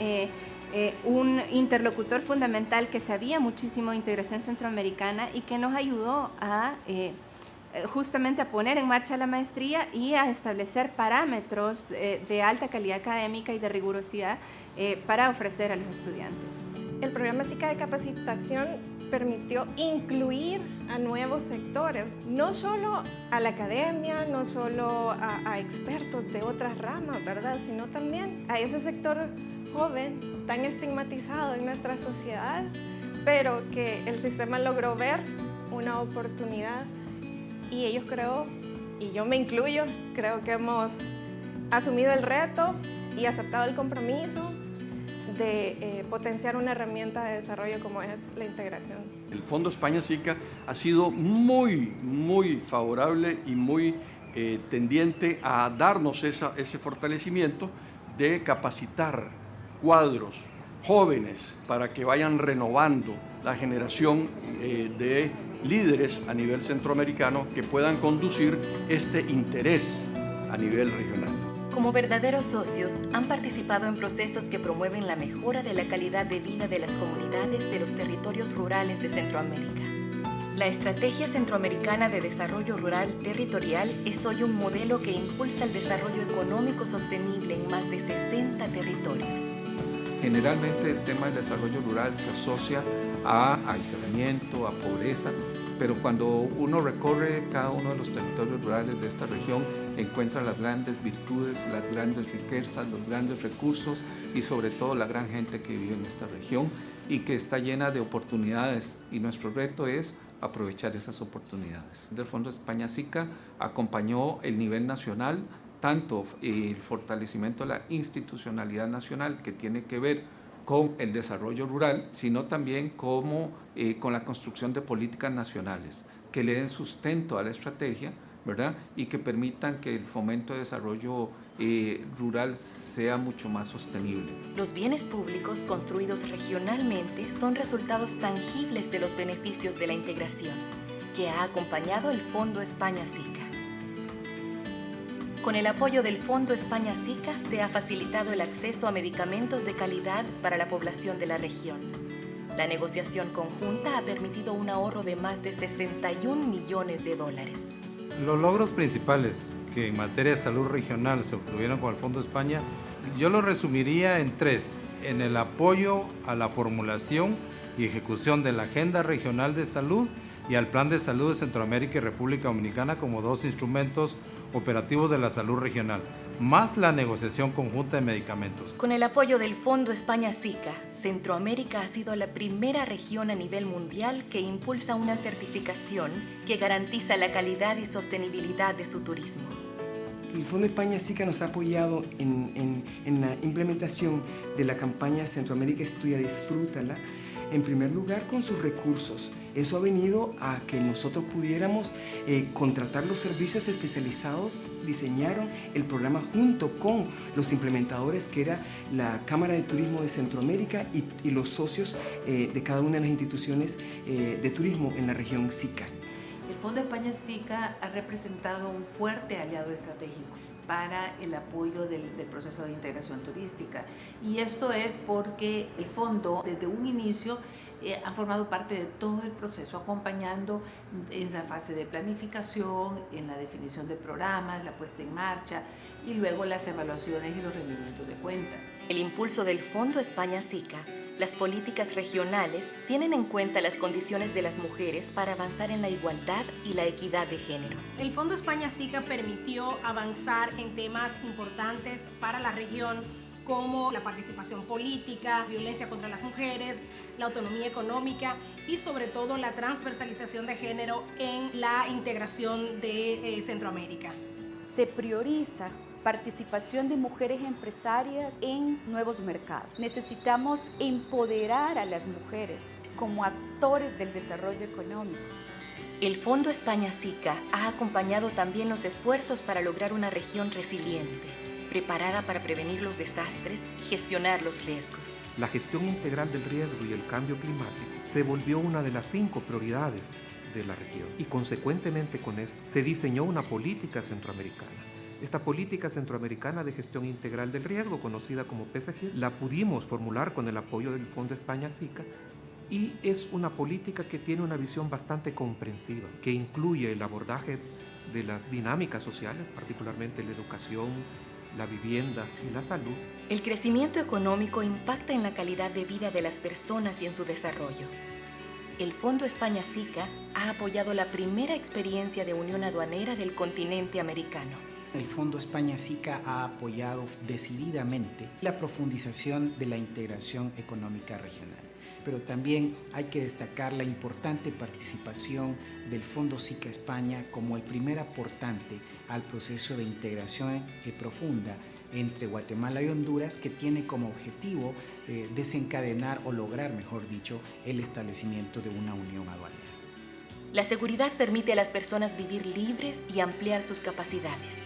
un interlocutor fundamental que sabía muchísimo de integración centroamericana y que nos ayudó a justamente a poner en marcha la maestría y a establecer parámetros de alta calidad académica y de rigurosidad para ofrecer a los estudiantes. El programa SICA de capacitación permitió incluir a nuevos sectores, no solo a la academia, no solo a expertos de otras ramas, ¿verdad?, sino también a ese sector joven tan estigmatizado en nuestra sociedad, pero que el sistema logró ver una oportunidad y ellos creo, y yo me incluyo, creo que hemos asumido el reto y aceptado el compromiso de potenciar una herramienta de desarrollo como es la integración. El Fondo España SICA ha sido muy favorable y muy tendiente a darnos ese fortalecimiento de capacitar cuadros jóvenes para que vayan renovando la generación de líderes a nivel centroamericano que puedan conducir este interés a nivel regional. Como verdaderos socios, han participado en procesos que promueven la mejora de la calidad de vida de las comunidades de los territorios rurales de Centroamérica. La Estrategia Centroamericana de Desarrollo Rural Territorial es hoy un modelo que impulsa el desarrollo económico sostenible en más de 60 territorios. Generalmente el tema del desarrollo rural se asocia a aislamiento, a pobreza, pero cuando uno recorre cada uno de los territorios rurales de esta región, encuentra las grandes virtudes, las grandes riquezas, los grandes recursos y sobre todo la gran gente que vive en esta región y que está llena de oportunidades, y nuestro reto es aprovechar esas oportunidades. El Fondo España SICA acompañó el nivel nacional, tanto el fortalecimiento de la institucionalidad nacional que tiene que ver con el desarrollo rural, sino también con la construcción de políticas nacionales que le den sustento a la estrategia, ¿verdad?, y que permitan que el fomento de desarrollo rural sea mucho más sostenible. Los bienes públicos construidos regionalmente son resultados tangibles de los beneficios de la integración, que ha acompañado el Fondo España SICA. Con el apoyo del Fondo España-SICA se ha facilitado el acceso a medicamentos de calidad para la población de la región. La negociación conjunta ha permitido un ahorro de más de 61 millones de dólares. Los logros principales que en materia de salud regional se obtuvieron con el Fondo España, yo lo resumiría en 3. En el apoyo a la formulación y ejecución de la Agenda Regional de Salud y al Plan de Salud de Centroamérica y República Dominicana como 2 instrumentos operativos de la salud regional, más la negociación conjunta de medicamentos. Con el apoyo del Fondo España-SICA, Centroamérica ha sido la primera región a nivel mundial que impulsa una certificación que garantiza la calidad y sostenibilidad de su turismo. El Fondo España-SICA nos ha apoyado en la implementación de la campaña Centroamérica Estudia, Disfrútala, en primer lugar con sus recursos. Eso ha venido a que nosotros pudiéramos contratar los servicios especializados. Diseñaron el programa junto con los implementadores, que era la Cámara de Turismo de Centroamérica y los socios de cada una de las instituciones de turismo en la región SICA. El Fondo España-SICA ha representado un fuerte aliado estratégico para el apoyo del proceso de integración turística. Y esto es porque el fondo, desde un inicio, ha formado parte de todo el proceso, acompañando esa fase de planificación, en la definición de programas, la puesta en marcha y luego las evaluaciones y los rendimientos de cuentas. El impulso del Fondo España-SICA, las políticas regionales tienen en cuenta las condiciones de las mujeres para avanzar en la igualdad y la equidad de género. El Fondo España-SICA permitió avanzar en temas importantes para la región, como la participación política, violencia contra las mujeres, la autonomía económica y sobre todo la transversalización de género en la integración de Centroamérica. Se prioriza participación de mujeres empresarias en nuevos mercados. Necesitamos empoderar a las mujeres como actores del desarrollo económico. El Fondo España-SICA ha acompañado también los esfuerzos para lograr una región resiliente, preparada para prevenir los desastres y gestionar los riesgos. La gestión integral del riesgo y el cambio climático se volvió una de las 5 prioridades de la región y consecuentemente con esto se diseñó una política centroamericana. Esta política centroamericana de gestión integral del riesgo, conocida como PSG, la pudimos formular con el apoyo del Fondo España-SICA y es una política que tiene una visión bastante comprensiva, que incluye el abordaje de las dinámicas sociales, particularmente la educación, la vivienda y la salud. El crecimiento económico impacta en la calidad de vida de las personas y en su desarrollo. El Fondo España-SICA ha apoyado la primera experiencia de unión aduanera del continente americano. El Fondo España-SICA ha apoyado decididamente la profundización de la integración económica regional. Pero también hay que destacar la importante participación del Fondo SICA España como el primer aportante al proceso de integración profunda entre Guatemala y Honduras, que tiene como objetivo desencadenar o lograr, mejor dicho, el establecimiento de una unión aduanera. La seguridad permite a las personas vivir libres y ampliar sus capacidades.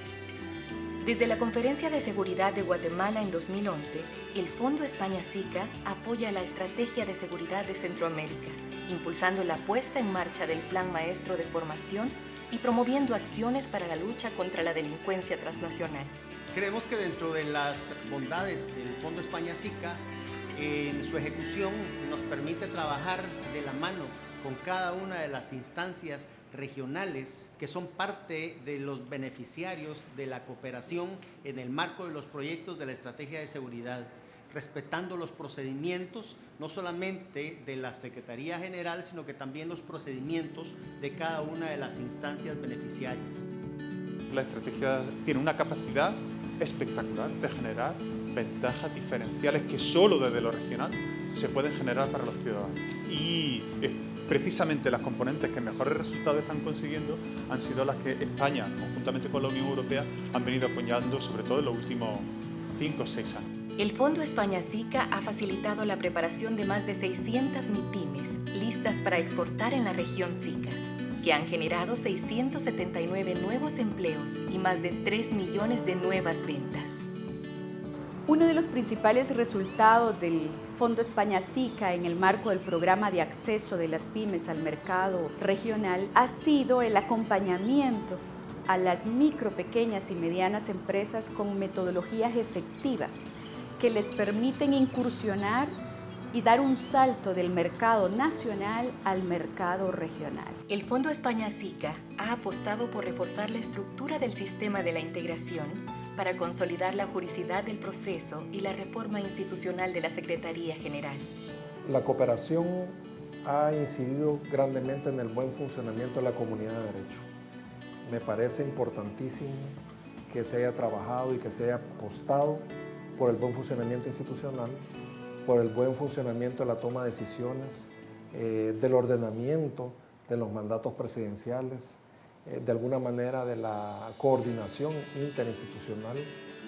Desde la Conferencia de Seguridad de Guatemala en 2011, el Fondo España-SICA apoya la Estrategia de Seguridad de Centroamérica, impulsando la puesta en marcha del Plan Maestro de Formación y promoviendo acciones para la lucha contra la delincuencia transnacional. Creemos que dentro de las bondades del Fondo España-SICA, en su ejecución nos permite trabajar de la mano con cada una de las instancias regionales que son parte de los beneficiarios de la cooperación en el marco de los proyectos de la Estrategia de Seguridad, respetando los procedimientos no solamente de la Secretaría General, sino que también los procedimientos de cada una de las instancias beneficiarias. La estrategia tiene una capacidad espectacular de generar ventajas diferenciales que solo desde lo regional se pueden generar para los ciudadanos. Y precisamente las componentes que mejores resultados están consiguiendo han sido las que España, conjuntamente con la Unión Europea, han venido apoyando, sobre todo en los últimos 5 o 6 años. El Fondo España-SICA ha facilitado la preparación de más de 600 MIPYMES listas para exportar en la región SICA, que han generado 679 nuevos empleos y más de 3 millones de nuevas ventas. Uno de los principales resultados del Fondo España-SICA en el marco del programa de acceso de las pymes al mercado regional ha sido el acompañamiento a las micro, pequeñas y medianas empresas con metodologías efectivas que les permiten incursionar y dar un salto del mercado nacional al mercado regional. El Fondo España-SICA ha apostado por reforzar la estructura del sistema de la integración para consolidar la juridicidad del proceso y la reforma institucional de la Secretaría General. La cooperación ha incidido grandemente en el buen funcionamiento de la comunidad de derecho. Me parece importantísimo que se haya trabajado y que se haya apostado por el buen funcionamiento institucional, por el buen funcionamiento de la toma de decisiones, del ordenamiento de los mandatos presidenciales, de alguna manera de la coordinación interinstitucional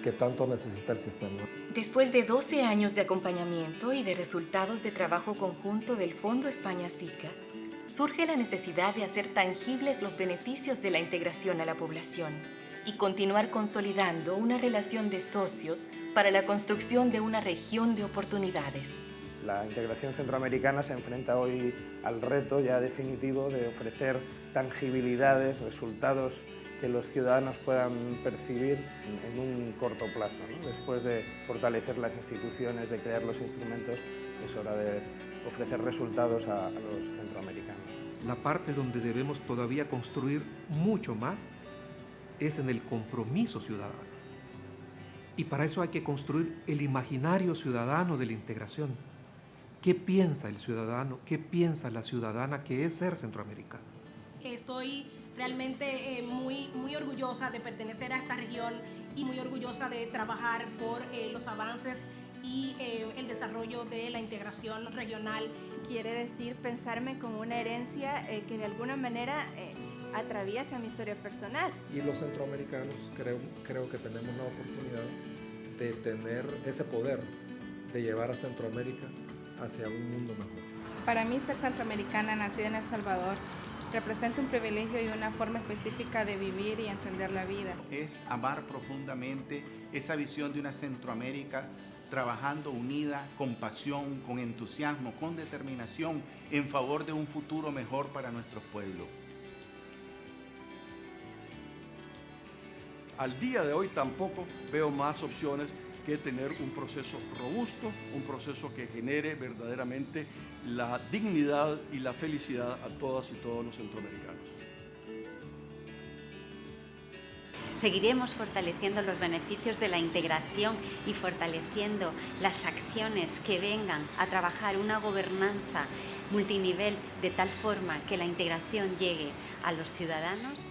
que tanto necesita el sistema. Después de 12 años de acompañamiento y de resultados de trabajo conjunto del Fondo España-SICA, surge la necesidad de hacer tangibles los beneficios de la integración a la población y continuar consolidando una relación de socios para la construcción de una región de oportunidades. La integración centroamericana se enfrenta hoy al reto ya definitivo de ofrecer tangibilidades, resultados que los ciudadanos puedan percibir en un corto plazo, ¿no? Después de fortalecer las instituciones, de crear los instrumentos, es hora de ofrecer resultados a los centroamericanos. La parte donde debemos todavía construir mucho más es en el compromiso ciudadano. Y para eso hay que construir el imaginario ciudadano de la integración. ¿Qué piensa el ciudadano? ¿Qué piensa la ciudadana que es ser centroamericano? Estoy realmente muy orgullosa de pertenecer a esta región y muy orgullosa de trabajar por los avances y el desarrollo de la integración regional. Quiere decir pensarme como una herencia que de alguna manera atraviesa mi historia personal. Y los centroamericanos creo que tenemos la oportunidad de tener ese poder de llevar a Centroamérica hacia un mundo mejor. Para mí, ser centroamericana, nacida en El Salvador, representa un privilegio y una forma específica de vivir y entender la vida. Es amar profundamente esa visión de una Centroamérica trabajando unida, con pasión, con entusiasmo, con determinación, en favor de un futuro mejor para nuestros pueblos. Al día de hoy tampoco veo más opciones que tener un proceso robusto, un proceso que genere verdaderamente la dignidad y la felicidad a todas y todos los centroamericanos. Seguiremos fortaleciendo los beneficios de la integración y fortaleciendo las acciones que vengan a trabajar una gobernanza multinivel de tal forma que la integración llegue a los ciudadanos.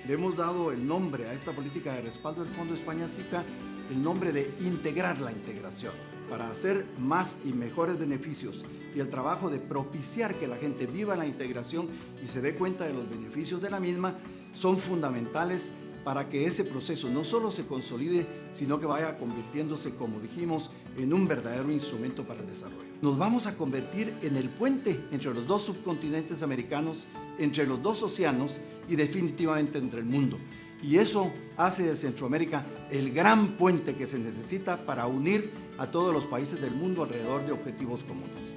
Le hemos dado el nombre a esta política de respaldo del Fondo España-SICA, el nombre de integrar la integración, para hacer más y mejores beneficios y el trabajo de propiciar que la gente viva la integración y se dé cuenta de los beneficios de la misma son fundamentales para que ese proceso no solo se consolide, sino que vaya convirtiéndose, como dijimos, en un verdadero instrumento para el desarrollo. Nos vamos a convertir en el puente entre los dos subcontinentes americanos, entre los dos océanos y definitivamente entre el mundo. Y eso hace de Centroamérica el gran puente que se necesita para unir a todos los países del mundo alrededor de objetivos comunes.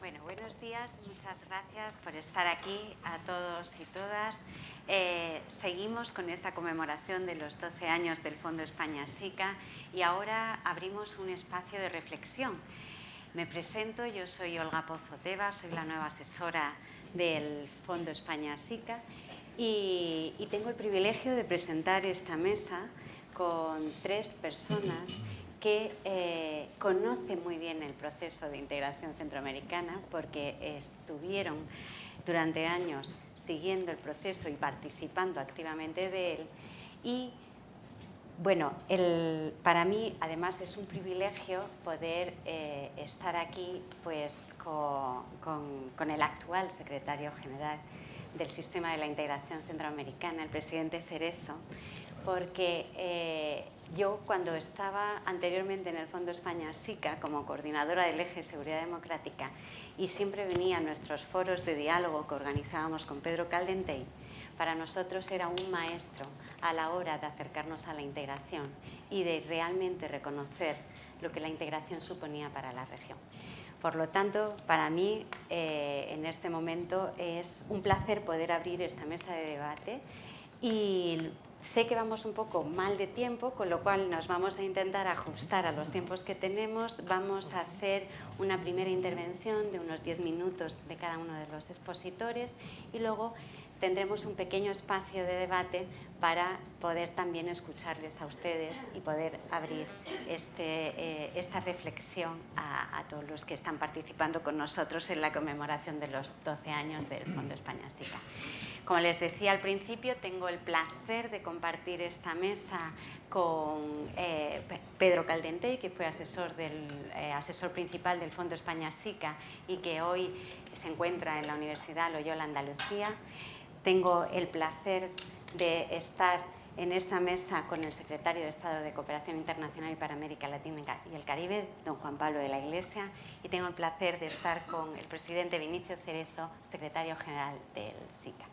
Bueno, buenos días, muchas gracias por estar aquí a todos y todas. Seguimos con esta conmemoración de los 12 años del Fondo España-SICA y ahora abrimos un espacio de reflexión. Me presento, yo soy Olga Pozo Tebas, soy la nueva asesora del Fondo España-SICA y tengo el privilegio de presentar esta mesa con 3 personas que conocen muy bien el proceso de integración centroamericana porque estuvieron durante años siguiendo el proceso y participando activamente de él. Y bueno, para mí además es un privilegio poder estar aquí pues, con el actual secretario general del Sistema de la Integración Centroamericana, el presidente Cerezo, porque yo cuando estaba anteriormente en el Fondo España-SICA como coordinadora del eje Seguridad Democrática y siempre venía a nuestros foros de diálogo que organizábamos con Pedro Caldentey, para nosotros era un maestro a la hora de acercarnos a la integración y de realmente reconocer lo que la integración suponía para la región. Por lo tanto, para mí, en este momento, es un placer poder abrir esta mesa de debate y sé que vamos un poco mal de tiempo, con lo cual nos vamos a intentar ajustar a los tiempos que tenemos. Vamos a hacer una primera intervención de unos 10 minutos de cada uno de los expositores y luego tendremos un pequeño espacio de debate para poder también escucharles a ustedes y poder abrir esta reflexión a todos los que están participando con nosotros en la conmemoración de los 12 años del Fondo España-SICA. Como les decía al principio, tengo el placer de compartir esta mesa con Pedro Caldentey, que fue asesor principal del Fondo España-SICA y que hoy se encuentra en la Universidad Loyola Andalucía. Tengo el placer de estar en esta mesa con el secretario de Estado de Cooperación Internacional y para América Latina y el Caribe, don Juan Pablo de la Iglesia, y tengo el placer de estar con el presidente Vinicio Cerezo, secretario general del SICA.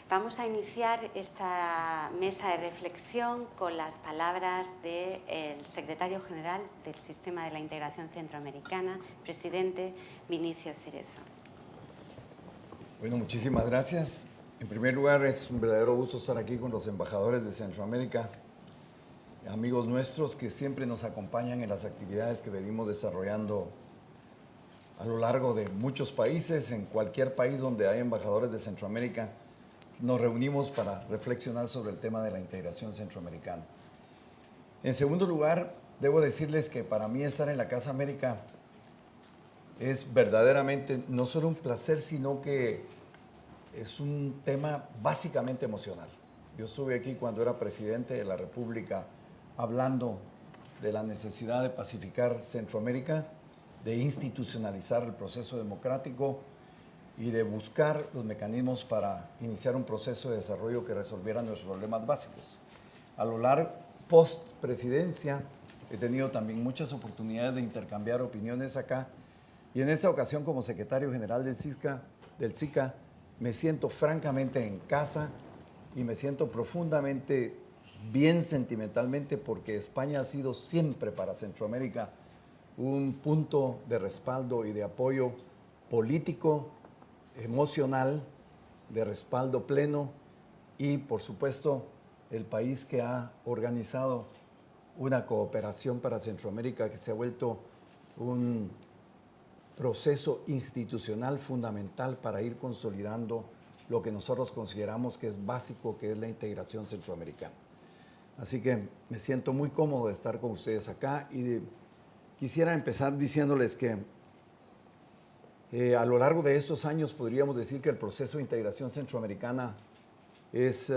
Vamos a iniciar esta mesa de reflexión con las palabras del secretario general del Sistema de la Integración Centroamericana, presidente Vinicio Cerezo. Bueno, muchísimas gracias. En primer lugar, es un verdadero gusto estar aquí con los embajadores de Centroamérica, amigos nuestros que siempre nos acompañan en las actividades que venimos desarrollando a lo largo de muchos países. En cualquier país donde hay embajadores de Centroamérica, nos reunimos para reflexionar sobre el tema de la integración centroamericana. En segundo lugar, debo decirles que para mí estar en la Casa América es verdaderamente no solo un placer, sino que es un tema básicamente emocional. Yo estuve aquí cuando era presidente de la República hablando de la necesidad de pacificar Centroamérica, de institucionalizar el proceso democrático y de buscar los mecanismos para iniciar un proceso de desarrollo que resolviera nuestros problemas básicos. A lo largo, post-presidencia, he tenido también muchas oportunidades de intercambiar opiniones acá y en esta ocasión como secretario general del SICA me siento francamente en casa y me siento profundamente bien sentimentalmente porque España ha sido siempre para Centroamérica un punto de respaldo y de apoyo político, emocional, de respaldo pleno y, por supuesto, el país que ha organizado una cooperación para Centroamérica que se ha vuelto un proceso institucional fundamental para ir consolidando lo que nosotros consideramos que es básico, que es la integración centroamericana. Así que me siento muy cómodo de estar con ustedes acá y quisiera empezar diciéndoles que a lo largo de estos años podríamos decir que el proceso de integración centroamericana es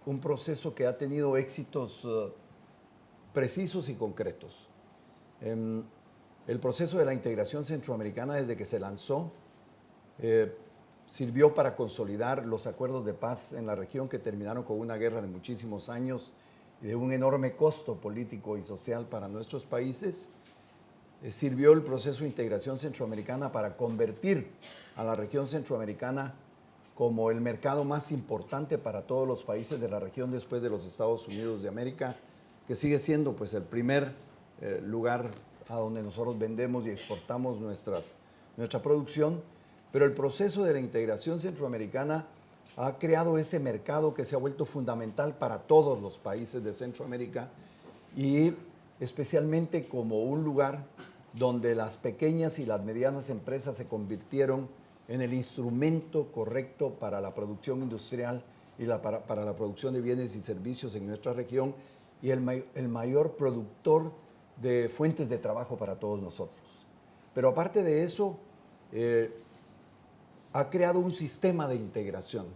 un proceso que ha tenido éxitos precisos y concretos. El proceso de la integración centroamericana desde que se lanzó sirvió para consolidar los acuerdos de paz en la región que terminaron con una guerra de muchísimos años y de un enorme costo político y social para nuestros países. Sirvió el proceso de integración centroamericana para convertir a la región centroamericana como el mercado más importante para todos los países de la región después de los Estados Unidos de América, que sigue siendo pues el primer lugar a donde nosotros vendemos y exportamos nuestras nuestra producción, pero el proceso de la integración centroamericana ha creado ese mercado que se ha vuelto fundamental para todos los países de Centroamérica y especialmente como un lugar donde las pequeñas y las medianas empresas se convirtieron en el instrumento correcto para la producción industrial y para la producción de bienes y servicios en nuestra región y el mayor productor de fuentes de trabajo para todos nosotros. Pero aparte de eso, ha creado un sistema de integración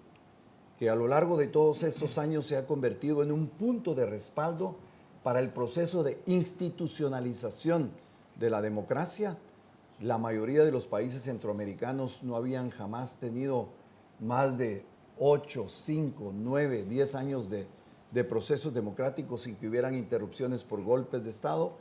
que a lo largo de todos estos años se ha convertido en un punto de respaldo para el proceso de institucionalización de la democracia. La mayoría de los países centroamericanos no habían jamás tenido más de 8, 5, 9, 10 años de procesos democráticos sin que hubieran interrupciones por golpes de Estado.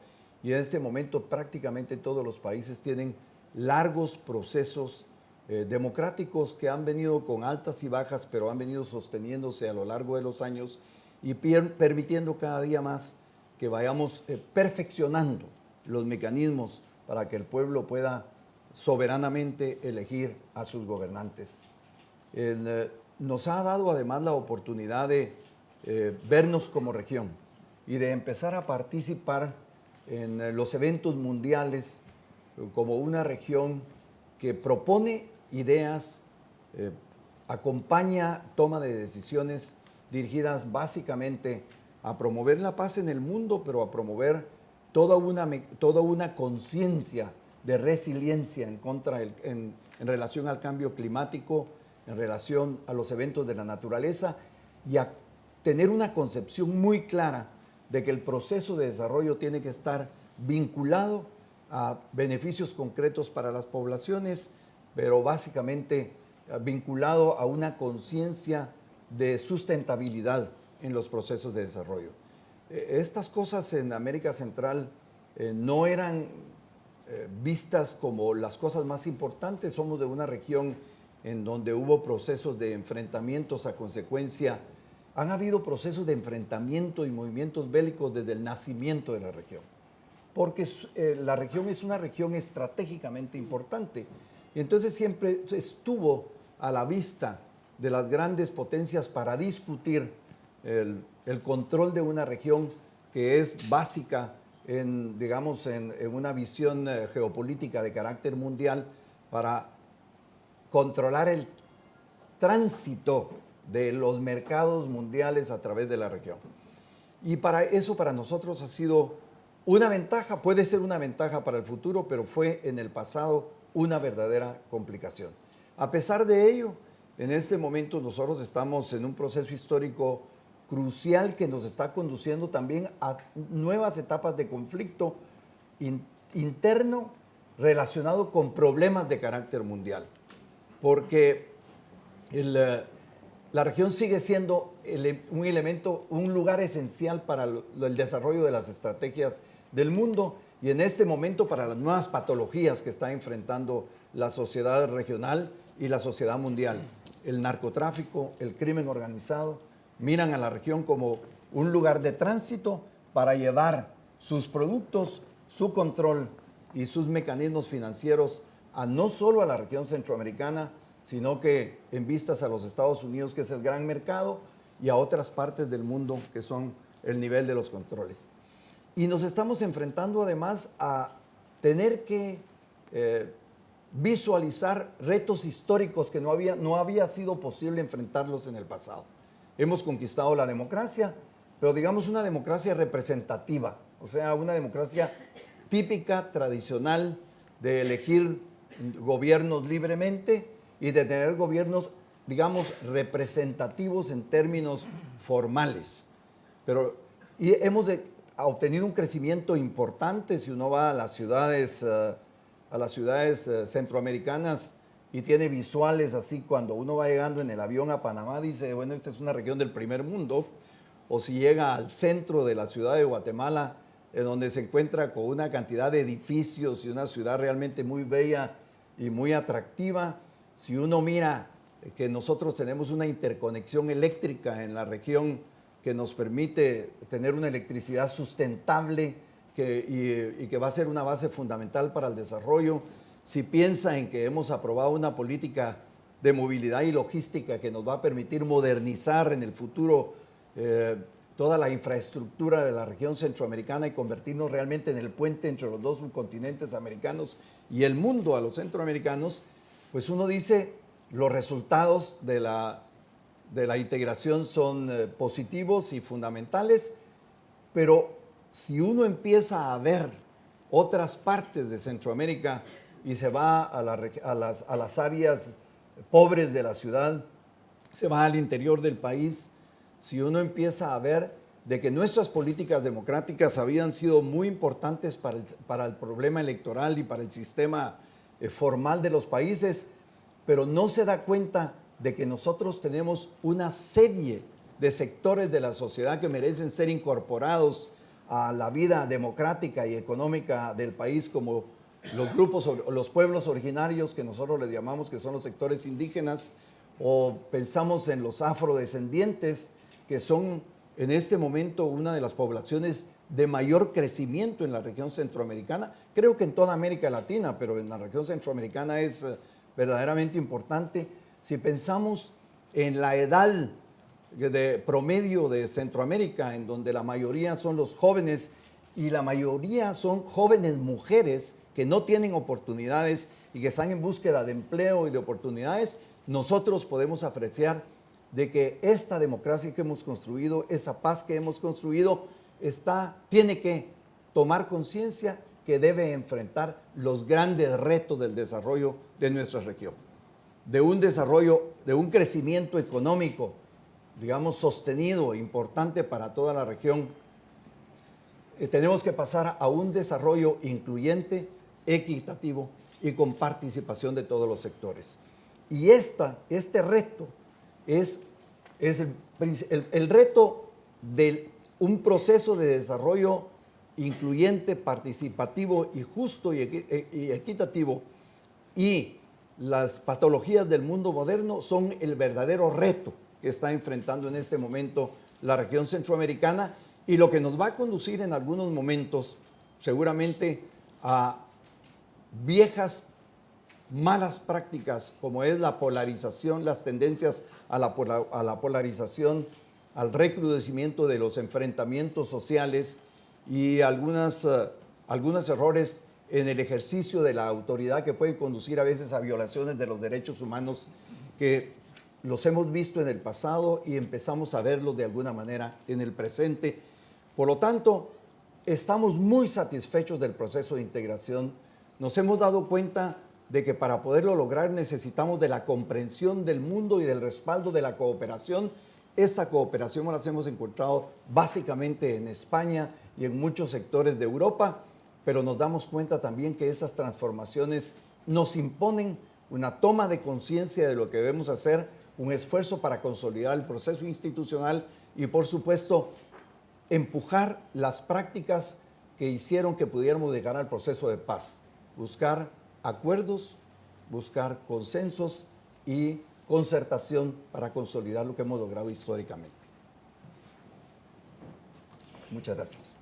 Y en este momento prácticamente todos los países tienen largos procesos democráticos que han venido con altas y bajas, pero han venido sosteniéndose a lo largo de los años y permitiendo cada día más que vayamos perfeccionando los mecanismos para que el pueblo pueda soberanamente elegir a sus gobernantes. Nos ha dado además la oportunidad de vernos como región y de empezar a participar en los eventos mundiales como una región que propone ideas, acompaña toma de decisiones dirigidas básicamente a promover la paz en el mundo, pero a promover toda una conciencia de resiliencia en relación al cambio climático, en relación a los eventos de la naturaleza y a tener una concepción muy clara de que el proceso de desarrollo tiene que estar vinculado a beneficios concretos para las poblaciones, pero básicamente vinculado a una conciencia de sustentabilidad en los procesos de desarrollo. Estas cosas en América Central no eran vistas como las cosas más importantes. Somos de una región en donde hubo procesos de enfrentamientos a consecuencia. Han habido procesos de enfrentamiento y movimientos bélicos desde el nacimiento de la región, porque la región es una región estratégicamente importante. Y entonces siempre estuvo a la vista de las grandes potencias para discutir el control de una región que es básica en una visión geopolítica de carácter mundial para controlar el tránsito de los mercados mundiales a través de la región. Y para eso para nosotros ha sido una ventaja, puede ser una ventaja para el futuro, pero fue en el pasado una verdadera complicación. A pesar de ello, en este momento nosotros estamos en un proceso histórico crucial que nos está conduciendo también a nuevas etapas de conflicto interno relacionado con problemas de carácter mundial, porque la región sigue siendo un lugar esencial para el desarrollo de las estrategias del mundo y en este momento para las nuevas patologías que está enfrentando la sociedad regional y la sociedad mundial. El narcotráfico, el crimen organizado, miran a la región como un lugar de tránsito para llevar sus productos, su control y sus mecanismos financieros a no solo a la región centroamericana, sino que en vistas a los Estados Unidos, que es el gran mercado, y a otras partes del mundo que son el nivel de los controles. Y nos estamos enfrentando además a tener que visualizar retos históricos que no había sido posible enfrentarlos en el pasado. Hemos conquistado la democracia, pero digamos una democracia representativa, o sea, una democracia típica, tradicional, de elegir gobiernos libremente y de tener gobiernos, digamos, representativos en términos formales. Y hemos obtenido un crecimiento importante. Si uno va a las ciudades centroamericanas y tiene visuales así, cuando uno va llegando en el avión a Panamá, dice, bueno, esta es una región del primer mundo. O si llega al centro de la ciudad de Guatemala, donde se encuentra con una cantidad de edificios y una ciudad realmente muy bella y muy atractiva. Si uno mira que nosotros tenemos una interconexión eléctrica en la región que nos permite tener una electricidad sustentable y que va a ser una base fundamental para el desarrollo. si piensa en que hemos aprobado una política de movilidad y logística que nos va a permitir modernizar en el futuro toda la infraestructura de la región centroamericana y convertirnos realmente en el puente entre los dos subcontinentes americanos y el mundo a los centroamericanos, pues uno dice los resultados de la integración son positivos y fundamentales, pero si uno empieza a ver otras partes de Centroamérica y se va a las áreas pobres de la ciudad, se va al interior del país, si uno empieza a ver de que nuestras políticas democráticas habían sido muy importantes para el problema electoral y para el sistema formal de los países, pero no se da cuenta de que nosotros tenemos una serie de sectores de la sociedad que merecen ser incorporados a la vida democrática y económica del país, como los grupos, los pueblos originarios que nosotros les llamamos, que son los sectores indígenas, o pensamos en los afrodescendientes, que son en este momento una de las poblaciones de mayor crecimiento en la región centroamericana. Creo que en toda América Latina, pero en la región centroamericana es verdaderamente importante. Si pensamos en la edad de promedio de Centroamérica, en donde la mayoría son los jóvenes y la mayoría son jóvenes mujeres que no tienen oportunidades y que están en búsqueda de empleo y de oportunidades, nosotros podemos apreciar de que esta democracia que hemos construido, esa paz que hemos construido, tiene que tomar conciencia que debe enfrentar los grandes retos del desarrollo de nuestra región. De un desarrollo, de un crecimiento económico, digamos, sostenido, importante para toda la región, tenemos que pasar a un desarrollo incluyente, equitativo y con participación de todos los sectores. Y este reto es el reto de un proceso de desarrollo incluyente, participativo y justo y equitativo. Y las patologías del mundo moderno son el verdadero reto que está enfrentando en este momento la región centroamericana y lo que nos va a conducir en algunos momentos seguramente a viejas malas prácticas como es la polarización, las tendencias a la polarización, al recrudecimiento de los enfrentamientos sociales y algunos errores en el ejercicio de la autoridad que pueden conducir a veces a violaciones de los derechos humanos que los hemos visto en el pasado y empezamos a verlos de alguna manera en el presente. Por lo tanto, estamos muy satisfechos del proceso de integración. Nos hemos dado cuenta de que para poderlo lograr necesitamos de la comprensión del mundo y del respaldo de la cooperación. Esta cooperación la hemos encontrado básicamente en España y en muchos sectores de Europa, pero nos damos cuenta también que esas transformaciones nos imponen una toma de conciencia de lo que debemos hacer, un esfuerzo para consolidar el proceso institucional y, por supuesto, empujar las prácticas que hicieron que pudiéramos llegar al proceso de paz, buscar acuerdos, buscar consensos y concertación para consolidar lo que hemos logrado históricamente. Muchas gracias.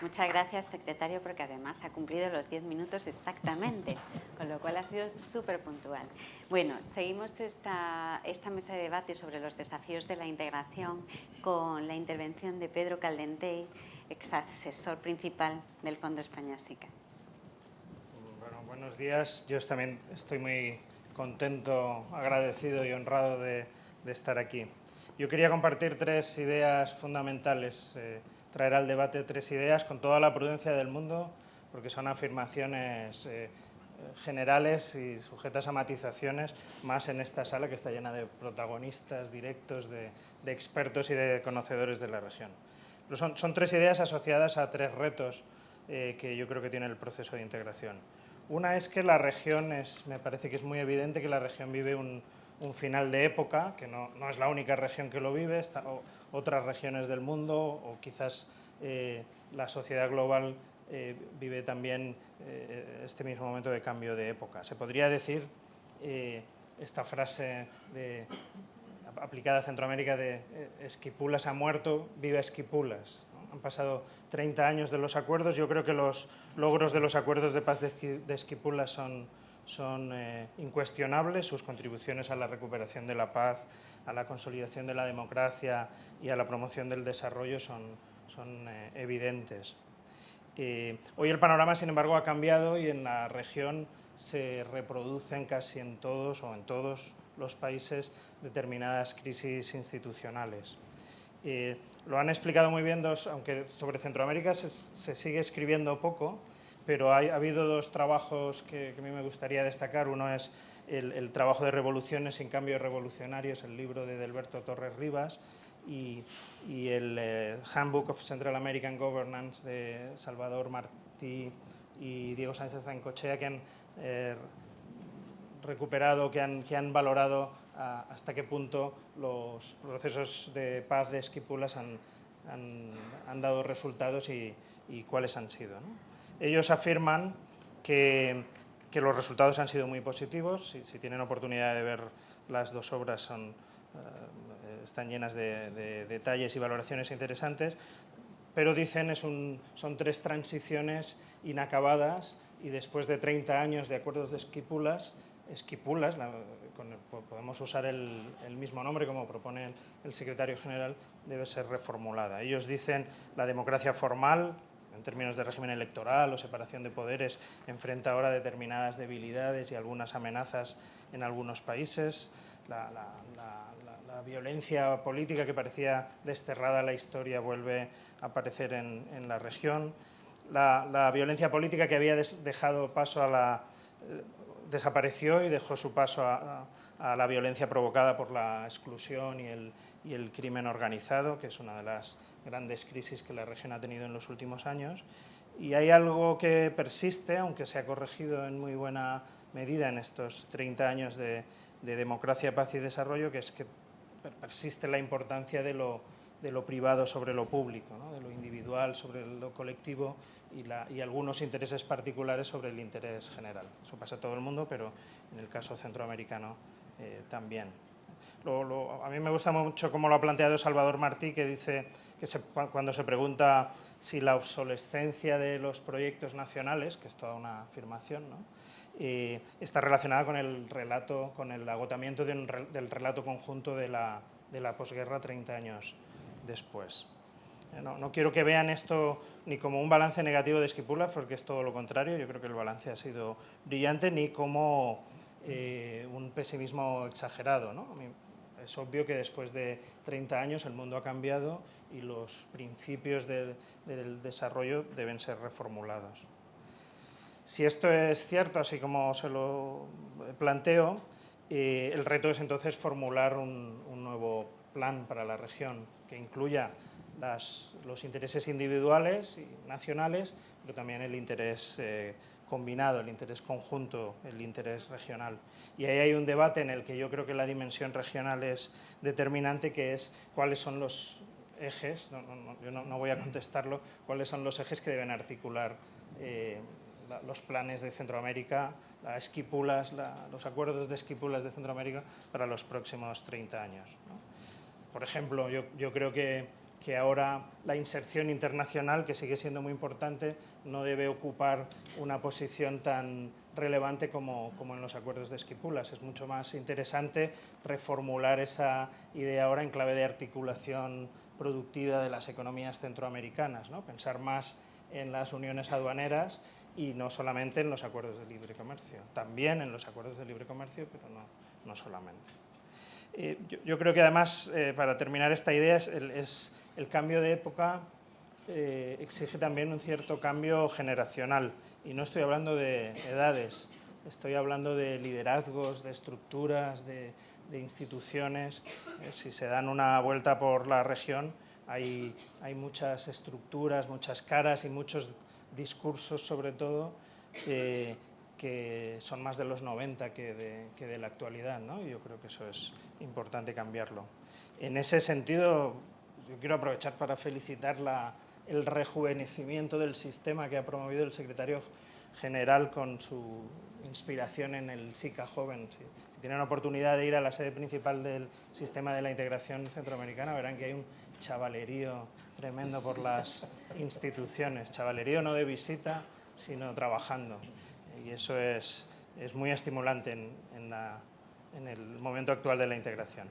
Muchas gracias, secretario, porque además ha cumplido los 10 minutos exactamente, con lo cual ha sido súper puntual. Bueno, seguimos esta mesa de debate sobre los desafíos de la integración con la intervención de Pedro Caldentey, ex asesor principal del Fondo España SICA. Bueno, buenos días. Yo también estoy muy contento, agradecido y honrado de estar aquí. Yo quería compartir 3 ideas fundamentales, traer al debate 3 ideas con toda la prudencia del mundo, porque son afirmaciones generales y sujetas a matizaciones, más en esta sala que está llena de protagonistas directos, de expertos y de conocedores de la región. Pero son 3 ideas asociadas a 3 retos que yo creo que tiene el proceso de integración. Una es que la región, me parece que es muy evidente que la región vive un final de época, que no es la única región que lo vive, otras regiones del mundo o quizás la sociedad global vive también este mismo momento de cambio de época. Se podría decir esta frase aplicada a Centroamérica de Esquipulas ha muerto, viva Esquipulas, ¿no? Han pasado 30 años de los acuerdos. Yo creo que los logros de los acuerdos de paz de Esquipulas son incuestionables. Sus contribuciones a la recuperación de la paz, a la consolidación de la democracia y a la promoción del desarrollo son evidentes. Hoy el panorama, sin embargo, ha cambiado y en la región se reproducen casi en todos o en todos los países determinadas crisis institucionales. Lo han explicado muy bien aunque sobre Centroamérica se sigue escribiendo poco, pero ha habido dos trabajos que a mí me gustaría destacar. Uno es el trabajo de Revoluciones sin cambios revolucionarios, el libro de Delberto Torres Rivas, y el Handbook of Central American Governance de Salvador Martí y Diego Sánchez Zancochea, que han recuperado, que han valorado hasta qué punto los procesos de paz de Esquipulas han dado resultados y cuáles han sido, ¿no? Ellos afirman que los resultados han sido muy positivos. Si tienen oportunidad de ver las dos obras, están llenas de detalles y valoraciones interesantes, pero dicen son 3 transiciones inacabadas y después de 30 años de acuerdos de Esquipulas, podemos usar el mismo nombre como propone el secretario general, debe ser reformulada. Ellos dicen la democracia formal, en términos de régimen electoral o separación de poderes, enfrenta ahora determinadas debilidades y algunas amenazas en algunos países. La violencia política que parecía desterrada a la historia vuelve a aparecer en la región. La violencia política que había dejado paso desapareció y dejó su paso a la violencia provocada por la exclusión y el crimen organizado, que es una de las grandes crisis que la región ha tenido en los últimos años. Y hay algo que persiste, aunque se ha corregido en muy buena medida en estos 30 años de democracia, paz y desarrollo, que es que persiste la importancia de lo privado sobre lo público, ¿no? De lo individual sobre lo colectivo y algunos intereses particulares sobre el interés general. Eso pasa en todo el mundo, pero en el caso centroamericano también. A mí me gusta mucho cómo lo ha planteado Salvador Martí, que dice que cuando se pregunta si la obsolescencia de los proyectos nacionales, que es toda una afirmación, ¿no?, está relacionada con el relato, con el agotamiento del relato conjunto de la posguerra 30 años después. No quiero que vean esto ni como un balance negativo de Esquipulas, porque es todo lo contrario. Yo creo que el balance ha sido brillante, ni como un pesimismo exagerado, ¿no? Es obvio que después de 30 años el mundo ha cambiado y los principios del desarrollo deben ser reformulados. Si esto es cierto, así como se lo planteo, el reto es entonces formular un nuevo plan para la región que incluya los intereses individuales y nacionales, pero también el interés combinado, el interés conjunto, el interés regional. Y ahí hay un debate en el que yo creo que la dimensión regional es determinante, que es cuáles son los ejes, yo no voy a contestarlo, cuáles son los ejes que deben articular los planes de Centroamérica, los acuerdos de Esquipulas de Centroamérica para los próximos 30 años, ¿no? Por ejemplo, yo creo que ahora la inserción internacional, que sigue siendo muy importante, no debe ocupar una posición tan relevante como en los acuerdos de Esquipulas. Es mucho más interesante reformular esa idea ahora en clave de articulación productiva de las economías centroamericanas, ¿no? Pensar más en las uniones aduaneras y no solamente en los acuerdos de libre comercio. También en los acuerdos de libre comercio, pero no solamente. Yo creo que además, para terminar esta idea, el cambio de época exige también un cierto cambio generacional. Y no estoy hablando de edades, estoy hablando de liderazgos, de estructuras, de instituciones. Si se dan una vuelta por la región, hay muchas estructuras, muchas caras y muchos discursos, sobre todo, que son más de los 90 que de la actualidad, ¿no? Y yo creo que eso es importante cambiarlo. En ese sentido, yo quiero aprovechar para felicitar el rejuvenecimiento del sistema que ha promovido el secretario general con su inspiración en el SICA joven. Si tienen oportunidad de ir a la sede principal del sistema de la integración centroamericana, verán que hay un chavalerío tremendo por las instituciones. Chavalerío no de visita, sino trabajando. Y eso es muy estimulante en el momento actual de la integración.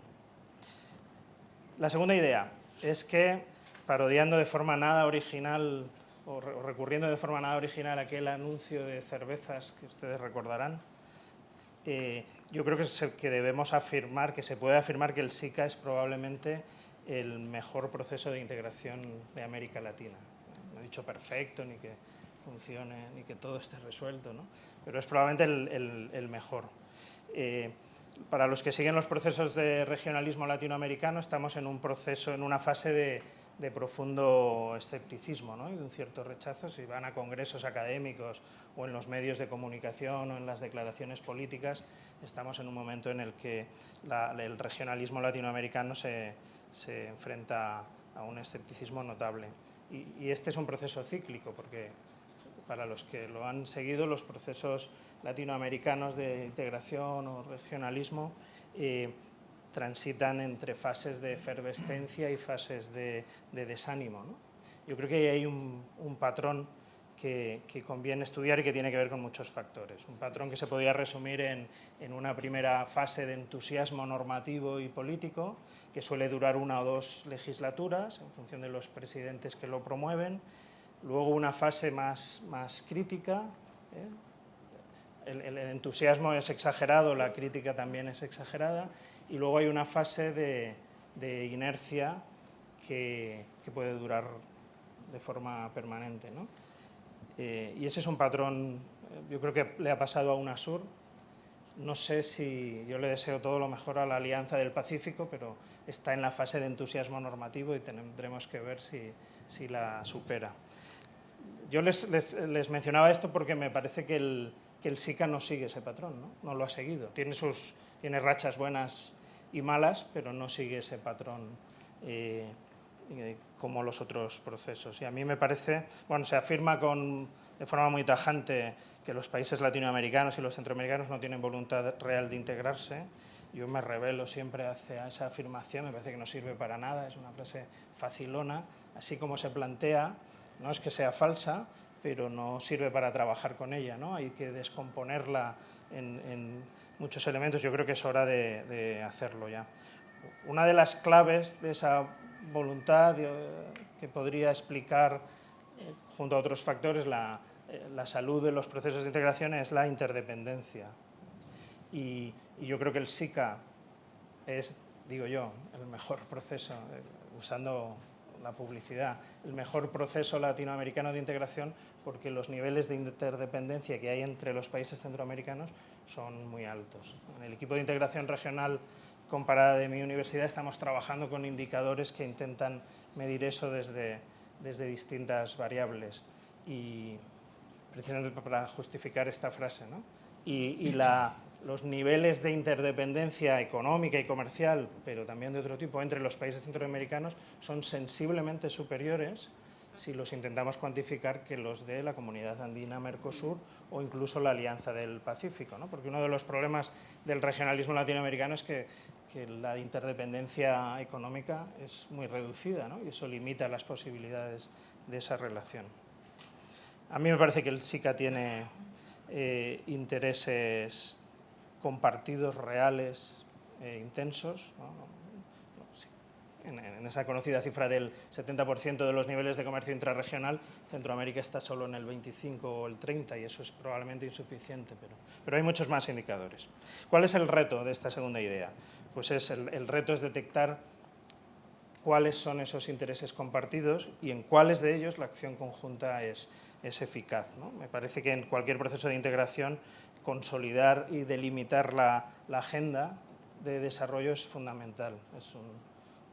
La segunda idea es que, parodiando de forma nada original o recurriendo de forma nada original a aquel anuncio de cervezas que ustedes recordarán, yo creo que debemos afirmar, que se puede afirmar que el SICA es probablemente el mejor proceso de integración de América Latina. No he dicho perfecto, ni que funcione, ni que todo esté resuelto, ¿no? Pero es probablemente el mejor. Para los que siguen los procesos de regionalismo latinoamericano, estamos en un proceso, en una fase de profundo escepticismo, ¿no? Y de un cierto rechazo. Si van a congresos académicos o en los medios de comunicación o en las declaraciones políticas, estamos en un momento en el que el regionalismo latinoamericano se enfrenta a un escepticismo notable. Y este es un proceso cíclico, porque para los que lo han seguido, los procesos latinoamericanos de integración o regionalismo transitan entre fases de efervescencia y fases de desánimo, ¿no? Yo creo que hay un patrón que conviene estudiar y que tiene que ver con muchos factores. Un patrón que se podría resumir en una primera fase de entusiasmo normativo y político, que suele durar 1 o 2 legislaturas en función de los presidentes que lo promueven. Luego una fase más crítica. El entusiasmo es exagerado, la crítica también es exagerada. Y luego hay una fase de inercia que puede durar de forma permanente, ¿no? Y ese es un patrón, yo creo que le ha pasado a UNASUR. No sé si yo le deseo todo lo mejor a la Alianza del Pacífico, pero está en la fase de entusiasmo normativo y tendremos que ver si la supera. Yo les mencionaba esto porque me parece que el SICA no sigue ese patrón, no lo ha seguido. Tiene rachas buenas y malas, pero no sigue ese patrón como los otros procesos. Y a mí me parece, se afirma de forma muy tajante que los países latinoamericanos y los centroamericanos no tienen voluntad real de integrarse. Yo me rebelo siempre hacia esa afirmación, me parece que no sirve para nada, es una frase facilona, así como se plantea, no es que sea falsa, pero no sirve para trabajar con ella, ¿no? Hay que descomponerla en muchos elementos. Yo creo que es hora de hacerlo ya. Una de las claves de esa voluntad que podría explicar, junto a otros factores, la salud de los procesos de integración es la interdependencia. Y yo creo que el SICA es, digo yo, el mejor proceso, usando la publicidad, el mejor proceso latinoamericano de integración, porque los niveles de interdependencia que hay entre los países centroamericanos son muy altos. En el equipo de integración regional comparada de mi universidad estamos trabajando con indicadores que intentan medir eso desde distintas variables, y precisamente para justificar esta frase, ¿no? Los niveles de interdependencia económica y comercial, pero también de otro tipo, entre los países centroamericanos son sensiblemente superiores, si los intentamos cuantificar, que los de la Comunidad Andina Mercosur o incluso la Alianza del Pacífico, ¿no? Porque uno de los problemas del regionalismo latinoamericano es que la interdependencia económica es muy reducida, ¿no? Y eso limita las posibilidades de esa relación. A mí me parece que el SICA tiene intereses compartidos, reales, intensos, ¿no? En esa conocida cifra del 70% de los niveles de comercio intrarregional, Centroamérica está solo en el 25 o el 30, y eso es probablemente insuficiente, pero hay muchos más indicadores. ¿Cuál es el reto de esta segunda idea? Pues el reto es detectar cuáles son esos intereses compartidos y en cuáles de ellos la acción conjunta es eficaz, ¿no? Me parece que en cualquier proceso de integración consolidar y delimitar la agenda de desarrollo es fundamental, es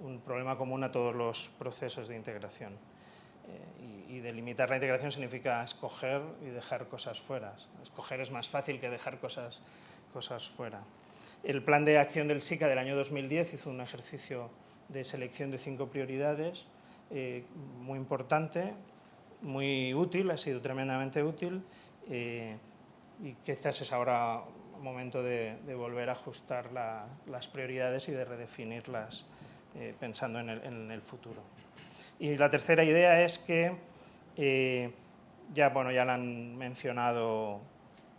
un problema común a todos los procesos de integración. Y delimitar la integración significa escoger y dejar cosas fuera. Escoger es más fácil que dejar cosas fuera. El plan de acción del SICA del año 2010 hizo un ejercicio de selección de 5 prioridades muy importante, muy útil, ha sido tremendamente útil, y quizás es ahora momento de volver a ajustar las prioridades y de redefinirlas pensando en el futuro. Y la tercera idea es que, ya la han mencionado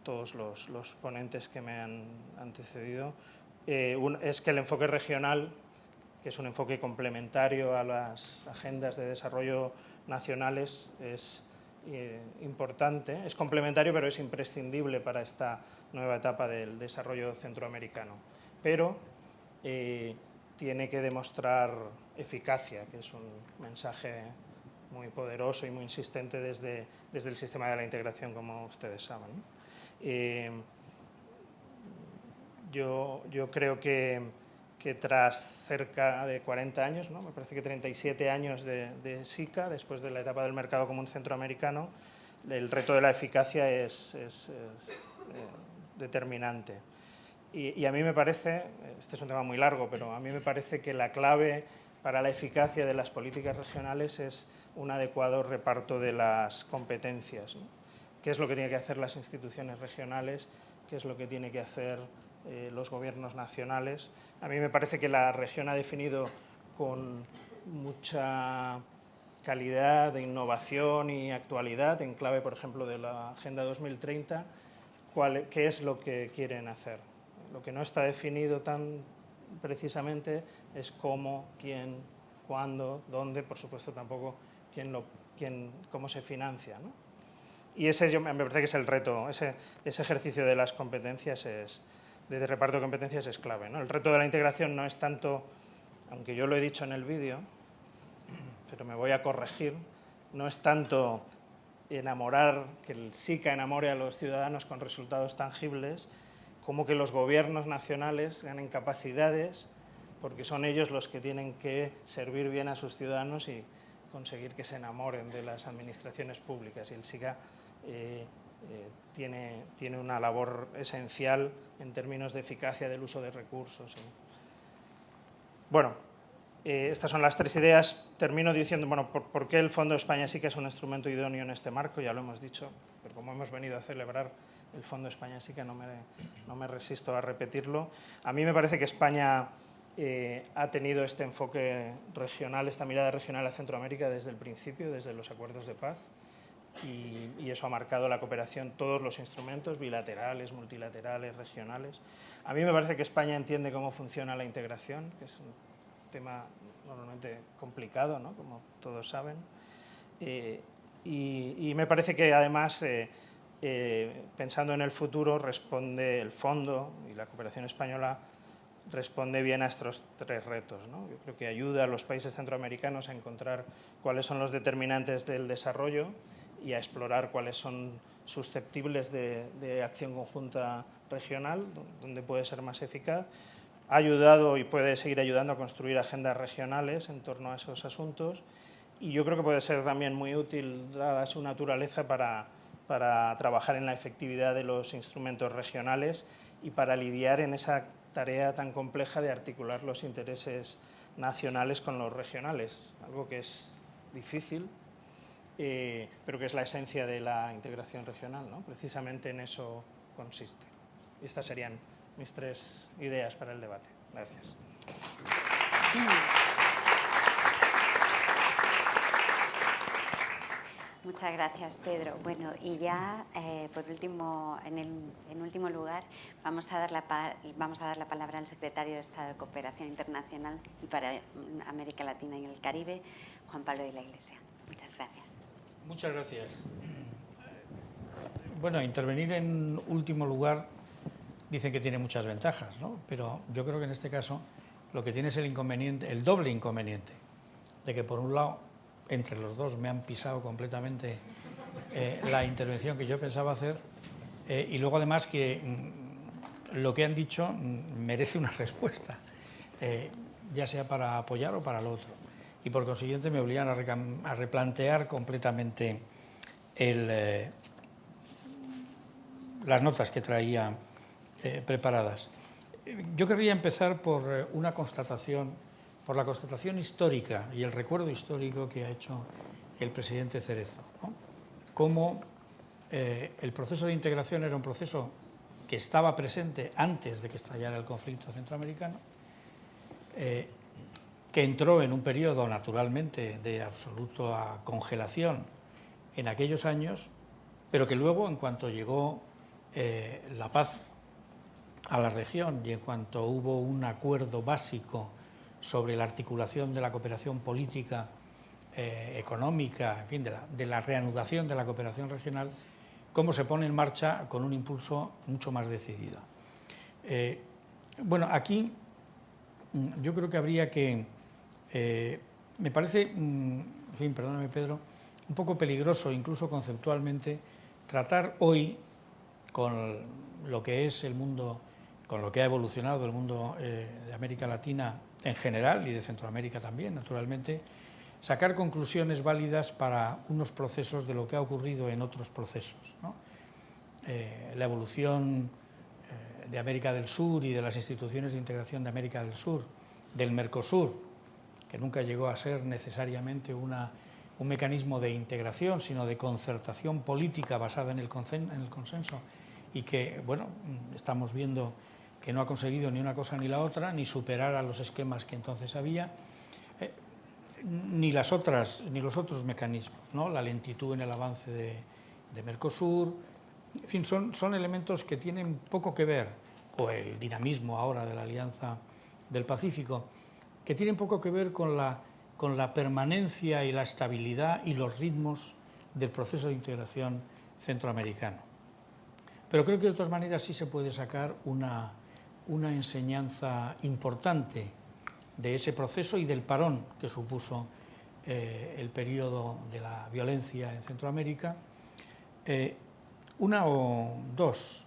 todos los ponentes que me han antecedido, es que el enfoque regional, que es un enfoque complementario a las agendas de desarrollo nacionales, es importante, es complementario, pero es imprescindible para esta nueva etapa del desarrollo centroamericano. Pero tiene que demostrar eficacia, que es un mensaje muy poderoso y muy insistente desde el sistema de la integración, como ustedes saben. Yo creo que tras cerca de 40 años, me parece que 37 años de SICA, después de la etapa del mercado común centroamericano, el reto de la eficacia es determinante. Y a mí me parece, este es un tema muy largo, pero a mí me parece que la clave para la eficacia de las políticas regionales es un adecuado reparto de las competencias, ¿no? ¿Qué es lo que tienen que hacer las instituciones regionales? ¿Qué es lo que tienen que hacer los gobiernos nacionales? A mí me parece que la región ha definido con mucha calidad de innovación y actualidad, en clave, por ejemplo, de la Agenda 2030, qué es lo que quieren hacer. Lo que no está definido tan precisamente es cómo, quién, cuándo, dónde, por supuesto tampoco cómo se financia, ¿no? Y ese me parece que es el reto, ese ejercicio de las competencias, de reparto de competencias es clave, ¿no? El reto de la integración no es tanto, aunque yo lo he dicho en el vídeo, pero me voy a corregir, no es tanto que el SICA enamore a los ciudadanos con resultados tangibles, como que los gobiernos nacionales ganen capacidades, porque son ellos los que tienen que servir bien a sus ciudadanos y conseguir que se enamoren de las administraciones públicas. Y el SICA tiene una labor esencial en términos de eficacia del uso de recursos. Bueno, estas son las tres ideas. Termino diciendo, ¿por qué el Fondo España SICA es un instrumento idóneo en este marco? Ya lo hemos dicho, pero como hemos venido a celebrar el Fondo España SICA, no me resisto a repetirlo. A mí me parece que España ha tenido este enfoque regional, esta mirada regional a Centroamérica desde el principio, desde los acuerdos de paz, y eso ha marcado la cooperación, todos los instrumentos, bilaterales, multilaterales, regionales. A mí me parece que España entiende cómo funciona la integración, que es un tema normalmente complicado, ¿no? Como todos saben, y me parece que además, pensando en el futuro, responde el Fondo y la cooperación española responde bien a estos tres retos, ¿no? Yo creo que ayuda a los países centroamericanos a encontrar cuáles son los determinantes del desarrollo y a explorar cuáles son susceptibles de acción conjunta regional, donde puede ser más eficaz. Ha ayudado y puede seguir ayudando a construir agendas regionales en torno a esos asuntos, y yo creo que puede ser también muy útil, dada su naturaleza, para trabajar en la efectividad de los instrumentos regionales y para lidiar en esa tarea tan compleja de articular los intereses nacionales con los regionales, algo que es difícil, pero que es la esencia de la integración regional, ¿no? Precisamente en eso consiste. Estas serían mis tres ideas para el debate. Gracias. Muchas gracias, Pedro. Bueno, y ya, por último, en último lugar, vamos a dar la palabra al secretario de Estado de Cooperación Internacional y para América Latina y el Caribe, Juan Pablo de la Iglesia. Muchas gracias. Muchas gracias. Bueno, intervenir en último lugar dicen que tiene muchas ventajas, ¿no? Pero yo creo que en este caso lo que tiene es el doble inconveniente, de que por un lado, entre los dos me han pisado completamente la intervención que yo pensaba hacer, y luego además que lo que han dicho merece una respuesta, ya sea para apoyar o para lo otro, y por consiguiente me obligan a replantear completamente las notas que traía preparadas. Yo querría empezar por una constatación, por la constatación histórica y el recuerdo histórico que ha hecho el presidente Cerezo, ¿no? Cómo el proceso de integración era un proceso que estaba presente antes de que estallara el conflicto centroamericano, que entró en un periodo naturalmente de absoluta congelación en aquellos años, pero que luego, en cuanto llegó la paz a la región y en cuanto hubo un acuerdo básico sobre la articulación de la cooperación política, económica, en fin, de la reanudación de la cooperación regional, cómo se pone en marcha con un impulso mucho más decidido. Bueno, aquí yo creo que habría que, me parece, en fin, perdóname Pedro, un poco peligroso, incluso conceptualmente, tratar hoy con lo que es el mundo, con lo que ha evolucionado el mundo de América Latina en general y de Centroamérica también, naturalmente, sacar conclusiones válidas para unos procesos de lo que ha ocurrido en otros procesos, ¿no? La evolución de América del Sur y de las instituciones de integración de América del Sur, del Mercosur, que nunca llegó a ser necesariamente un mecanismo de integración, sino de concertación política basada en el consenso, y que, bueno, estamos viendo que no ha conseguido ni una cosa ni la otra, ni superar a los esquemas que entonces había, ni los otros mecanismos, ¿no? La lentitud en el avance de Mercosur, en fin, son elementos que tienen poco que ver, o el dinamismo ahora de la Alianza del Pacífico, que tienen poco que ver con la permanencia y la estabilidad y los ritmos del proceso de integración centroamericano. Pero creo que de todas maneras sí se puede sacar una enseñanza importante de ese proceso y del parón que supuso el periodo de la violencia en Centroamérica. Una o dos.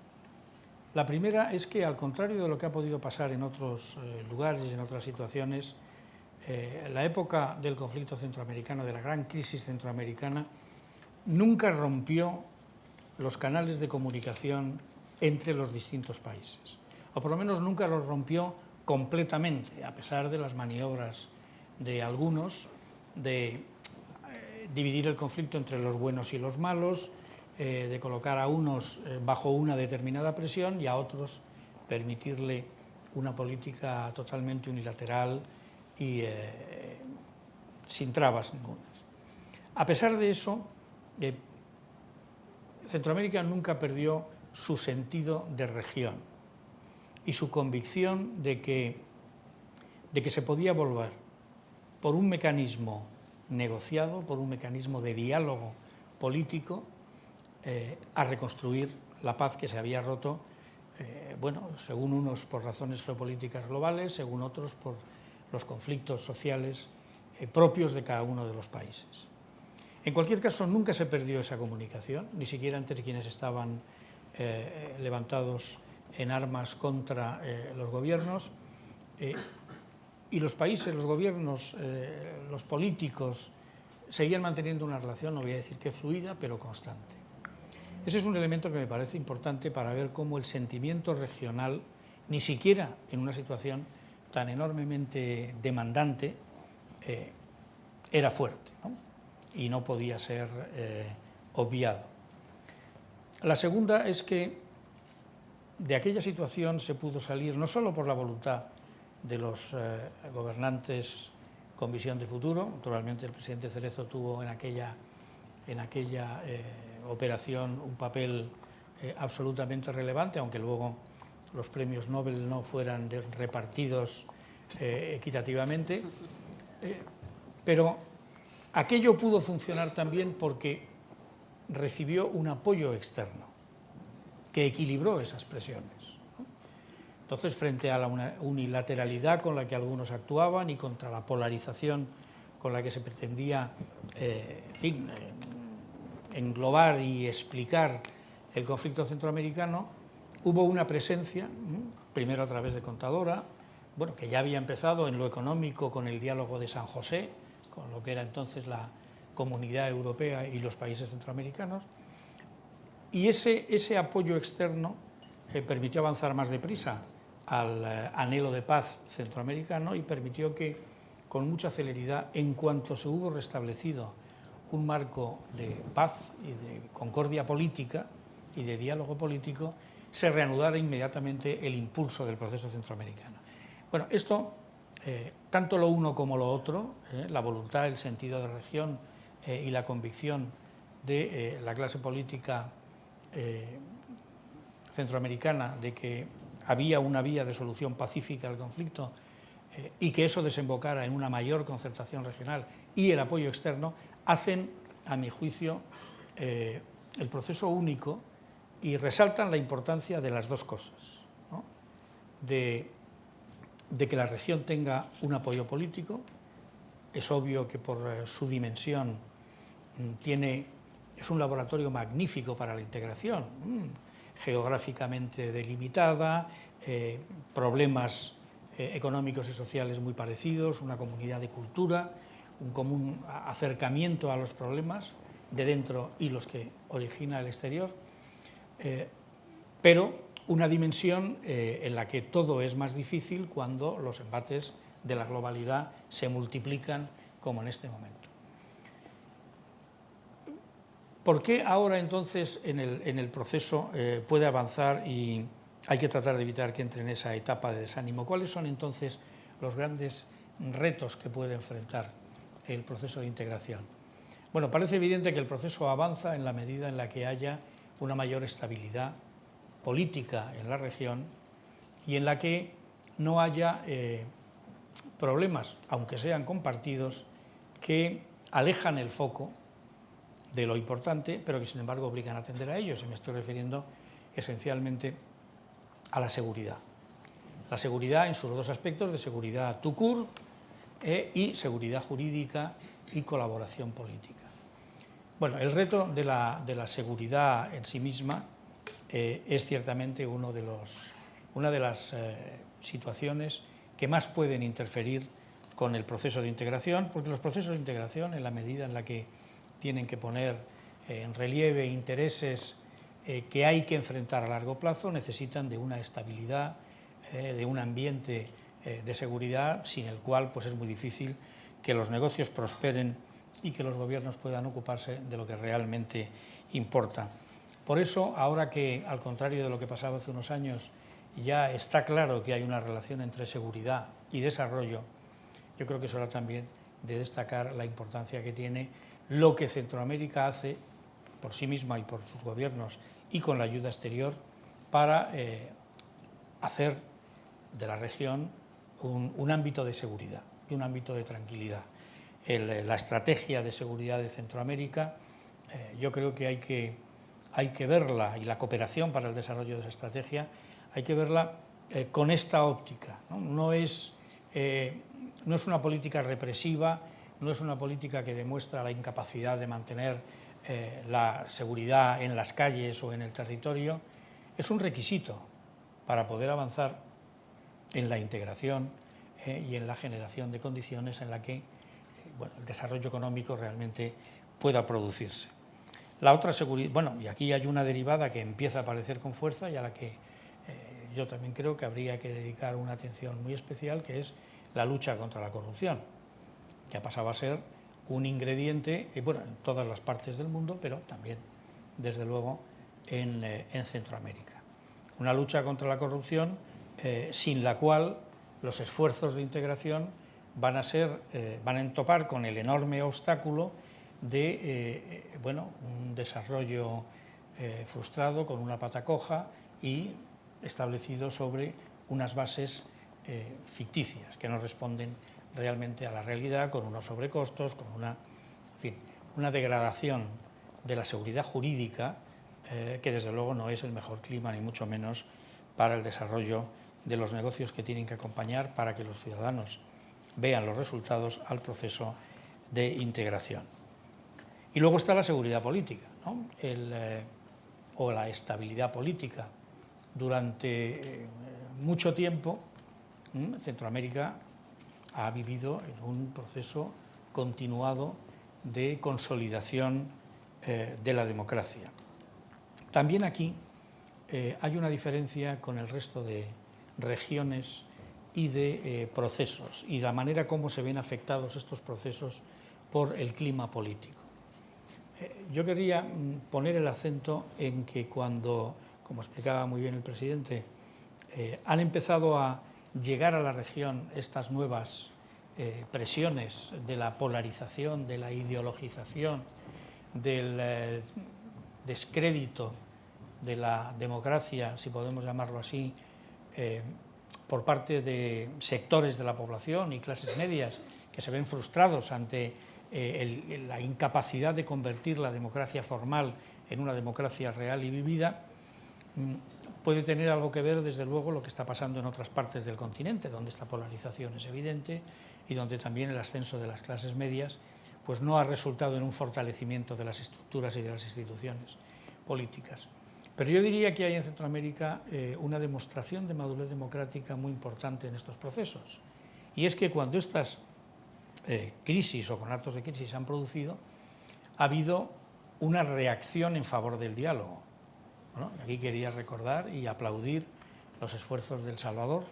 La primera es que, al contrario de lo que ha podido pasar en otros lugares y en otras situaciones, la época del conflicto centroamericano, de la gran crisis centroamericana, nunca rompió los canales de comunicación entre los distintos países, o por lo menos nunca los rompió completamente, a pesar de las maniobras de algunos de dividir el conflicto entre los buenos y los malos, de colocar a unos bajo una determinada presión y a otros permitirle una política totalmente unilateral y sin trabas ningunas. A pesar de eso, Centroamérica nunca perdió su sentido de región y su convicción de que se podía volver por un mecanismo negociado, por un mecanismo de diálogo político, a reconstruir la paz que se había roto, bueno, según unos por razones geopolíticas globales, según otros por los conflictos sociales propios de cada uno de los países. En cualquier caso, nunca se perdió esa comunicación, ni siquiera entre quienes estaban levantados en armas contra los gobiernos, y los países, los gobiernos, los políticos seguían manteniendo una relación, no voy a decir que fluida, pero constante. Ese es un elemento que me parece importante para ver cómo el sentimiento regional, ni siquiera en una situación tan enormemente demandante, era fuerte, ¿no? Y no podía ser obviado. La segunda es que de aquella situación se pudo salir no solo por la voluntad de los gobernantes con visión de futuro, naturalmente el presidente Cerezo tuvo en aquella operación un papel absolutamente relevante, aunque luego los premios Nobel no fueran repartidos equitativamente, pero aquello pudo funcionar también porque recibió un apoyo externo que equilibró esas presiones, ¿no? Entonces, frente a la unilateralidad con la que algunos actuaban y contra la polarización con la que se pretendía englobar y explicar el conflicto centroamericano, hubo una presencia, primero a través de Contadora, bueno, que ya había empezado en lo económico con el diálogo de San José, con lo que era entonces la Comunidad Europea y los países centroamericanos, y ese apoyo externo permitió avanzar más deprisa al anhelo de paz centroamericano y permitió que, con mucha celeridad, en cuanto se hubo restablecido un marco de paz y de concordia política y de diálogo político, se reanudara inmediatamente el impulso del proceso centroamericano. Bueno, esto, tanto lo uno como lo otro, la voluntad, el sentido de región y la convicción de la clase política centroamericana de que había una vía de solución pacífica al conflicto y que eso desembocara en una mayor concertación regional y el apoyo externo, hacen, a mi juicio, el proceso único y resaltan la importancia de las dos cosas, ¿no? De que la región tenga un apoyo político. Es obvio que por su dimensión es un laboratorio magnífico para la integración, geográficamente delimitada, problemas económicos y sociales muy parecidos, una comunidad de cultura, un común acercamiento a los problemas de dentro y los que origina el exterior, pero una dimensión en la que todo es más difícil cuando los embates de la globalidad se multiplican como en este momento. ¿Por qué ahora entonces en el proceso puede avanzar y hay que tratar de evitar que entre en esa etapa de desánimo? ¿Cuáles son entonces los grandes retos que puede enfrentar el proceso de integración? Bueno, parece evidente que el proceso avanza en la medida en la que haya una mayor estabilidad política en la región y en la que no haya problemas, aunque sean compartidos, que alejan el foco de lo importante, pero que sin embargo obligan a atender a ellos. Y me estoy refiriendo esencialmente a la seguridad. La seguridad en sus dos aspectos, de seguridad tout court y seguridad jurídica y colaboración política. Bueno, el reto de la seguridad en sí misma es ciertamente una de las situaciones que más pueden interferir con el proceso de integración, porque los procesos de integración, en la medida en la que tienen que poner en relieve intereses que hay que enfrentar a largo plazo, necesitan de una estabilidad, de un ambiente de seguridad, sin el cual pues, es muy difícil que los negocios prosperen y que los gobiernos puedan ocuparse de lo que realmente importa. Por eso, ahora que, al contrario de lo que pasaba hace unos años, ya está claro que hay una relación entre seguridad y desarrollo, yo creo que es hora también de destacar la importancia que tiene lo que Centroamérica hace por sí misma y por sus gobiernos y con la ayuda exterior para hacer de la región un ámbito de seguridad y un ámbito de tranquilidad. La estrategia de seguridad de Centroamérica, yo creo que hay que verla, y la cooperación para el desarrollo de esa estrategia, hay que verla con esta óptica, ¿no? No es una política represiva, no es una política que demuestra la incapacidad de mantener la seguridad en las calles o en el territorio, es un requisito para poder avanzar en la integración y en la generación de condiciones en la que el desarrollo económico realmente pueda producirse. La otra seguridad, bueno, y aquí hay una derivada que empieza a aparecer con fuerza y a la que yo también creo que habría que dedicar una atención muy especial, que es la lucha contra la corrupción, que ha pasado a ser un ingrediente, bueno, en todas las partes del mundo, pero también, desde luego, en Centroamérica. Una lucha contra la corrupción sin la cual los esfuerzos de integración van a entopar con el enorme obstáculo de un desarrollo frustrado, con una pata coja y establecido sobre unas bases ficticias que no responden realmente a la realidad, con unos sobrecostos, con una degradación de la seguridad jurídica que desde luego no es el mejor clima, ni mucho menos para el desarrollo de los negocios que tienen que acompañar para que los ciudadanos vean los resultados al proceso de integración. Y luego está la seguridad política, ¿no? O la estabilidad política. Durante mucho tiempo Centroamérica ha vivido en un proceso continuado de consolidación de la democracia. También aquí hay una diferencia con el resto de regiones y de procesos y la manera como se ven afectados estos procesos por el clima político. Yo quería poner el acento en que cuando, como explicaba muy bien el presidente, han empezado a llegar a la región estas nuevas presiones de la polarización, de la ideologización, del descrédito de la democracia, si podemos llamarlo así, por parte de sectores de la población y clases medias que se ven frustrados ante la incapacidad de convertir la democracia formal en una democracia real y vivida, puede tener algo que ver, desde luego, lo que está pasando en otras partes del continente, donde esta polarización es evidente y donde también el ascenso de las clases medias pues no ha resultado en un fortalecimiento de las estructuras y de las instituciones políticas. Pero yo diría que hay en Centroamérica una demostración de madurez democrática muy importante en estos procesos. Y es que cuando estas crisis o conatos de crisis se han producido, ha habido una reacción en favor del diálogo. Bueno, aquí quería recordar y aplaudir los esfuerzos de El Salvador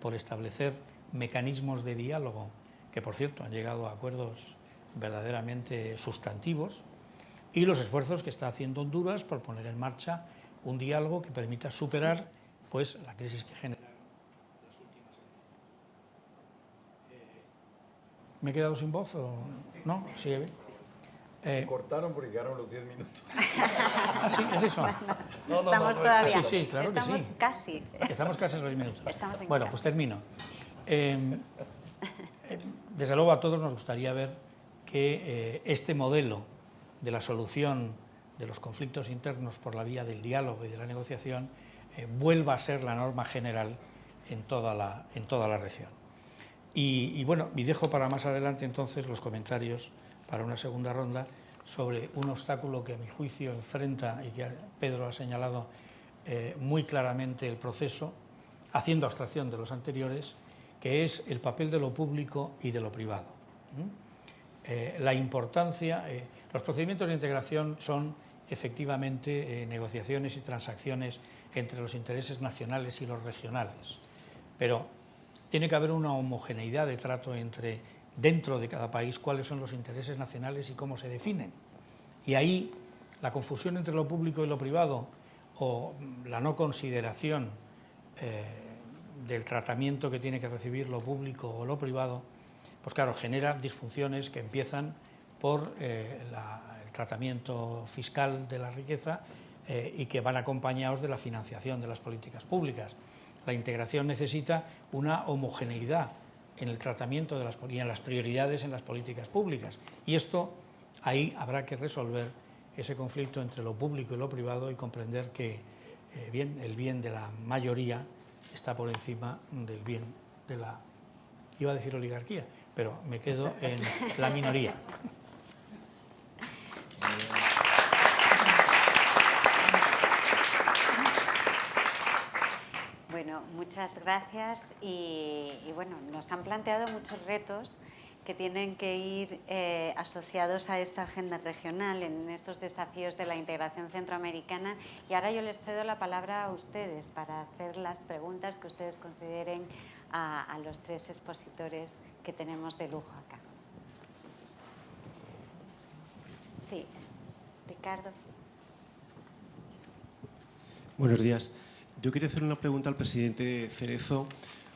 por establecer mecanismos de diálogo que, por cierto, han llegado a acuerdos verdaderamente sustantivos, y los esfuerzos que está haciendo Honduras por poner en marcha un diálogo que permita superar pues, la crisis que generaron las últimas elecciones. ¿Me he quedado sin voz o no? ¿Sí? Cortaron porque llegaron los 10 minutos. Ah, sí, es eso. No, estamos todavía. Sí, sí, claro estamos que sí. Casi. Estamos casi en los 10 minutos. Bueno, pues termino. Desde luego a todos nos gustaría ver que este modelo de la solución de los conflictos internos por la vía del diálogo y de la negociación vuelva a ser la norma general en toda la región. Y bueno, y dejo para más adelante entonces los comentarios para una segunda ronda sobre un obstáculo que a mi juicio enfrenta y que Pedro ha señalado muy claramente el proceso, haciendo abstracción de los anteriores, que es el papel de lo público y de lo privado. La importancia, los procedimientos de integración son efectivamente negociaciones y transacciones entre los intereses nacionales y los regionales, pero tiene que haber una homogeneidad de trato entre, dentro de cada país, cuáles son los intereses nacionales y cómo se definen. Y ahí la confusión entre lo público y lo privado, o la no consideración del tratamiento que tiene que recibir lo público o lo privado, pues claro, genera disfunciones que empiezan por el tratamiento fiscal de la riqueza y que van acompañados de la financiación de las políticas públicas. La integración necesita una homogeneidad en el tratamiento de y en las prioridades en las políticas públicas. Y esto, ahí habrá que resolver ese conflicto entre lo público y lo privado y comprender que el bien de la mayoría está por encima del bien de la, iba a decir oligarquía, pero me quedo en la minoría. Bueno, muchas gracias y bueno, nos han planteado muchos retos que tienen que ir asociados a esta agenda regional en estos desafíos de la integración centroamericana, y ahora yo les cedo la palabra a ustedes para hacer las preguntas que ustedes consideren a los tres expositores que tenemos de lujo acá. Sí, Ricardo. Buenos días. Yo quería hacer una pregunta al presidente Cerezo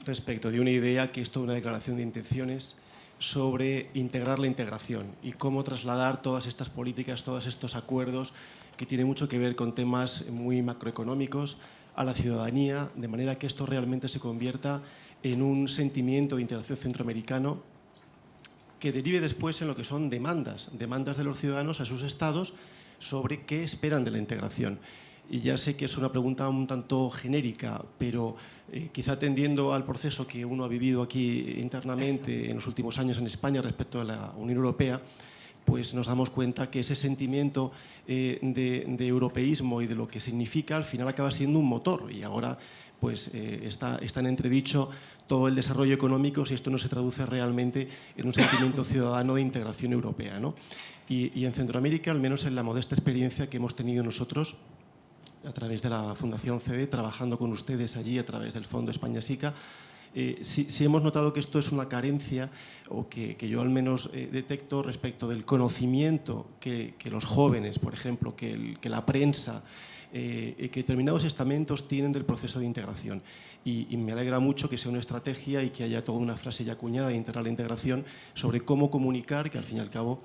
respecto de una idea que es toda una declaración de intenciones sobre integrar la integración y cómo trasladar todas estas políticas, todos estos acuerdos que tienen mucho que ver con temas muy macroeconómicos a la ciudadanía, de manera que esto realmente se convierta en un sentimiento de integración centroamericano que derive después en lo que son demandas de los ciudadanos a sus estados sobre qué esperan de la integración. Y ya sé que es una pregunta un tanto genérica, pero quizá atendiendo al proceso que uno ha vivido aquí internamente en los últimos años en España respecto a la Unión Europea, pues nos damos cuenta que ese sentimiento de europeísmo y de lo que significa al final acaba siendo un motor, y ahora pues está en entredicho todo el desarrollo económico si esto no se traduce realmente en un sentimiento ciudadano de integración europea, ¿no? Y en Centroamérica, al menos en la modesta experiencia que hemos tenido nosotros a través de la Fundación CD, trabajando con ustedes allí a través del Fondo España SICA, Si hemos notado que esto es una carencia, o que yo al menos detecto respecto del conocimiento que los jóvenes, por ejemplo, que la prensa, que determinados estamentos tienen del proceso de integración. Y me alegra mucho que sea una estrategia y que haya toda una frase ya acuñada de integrar la integración sobre cómo comunicar, que al fin y al cabo,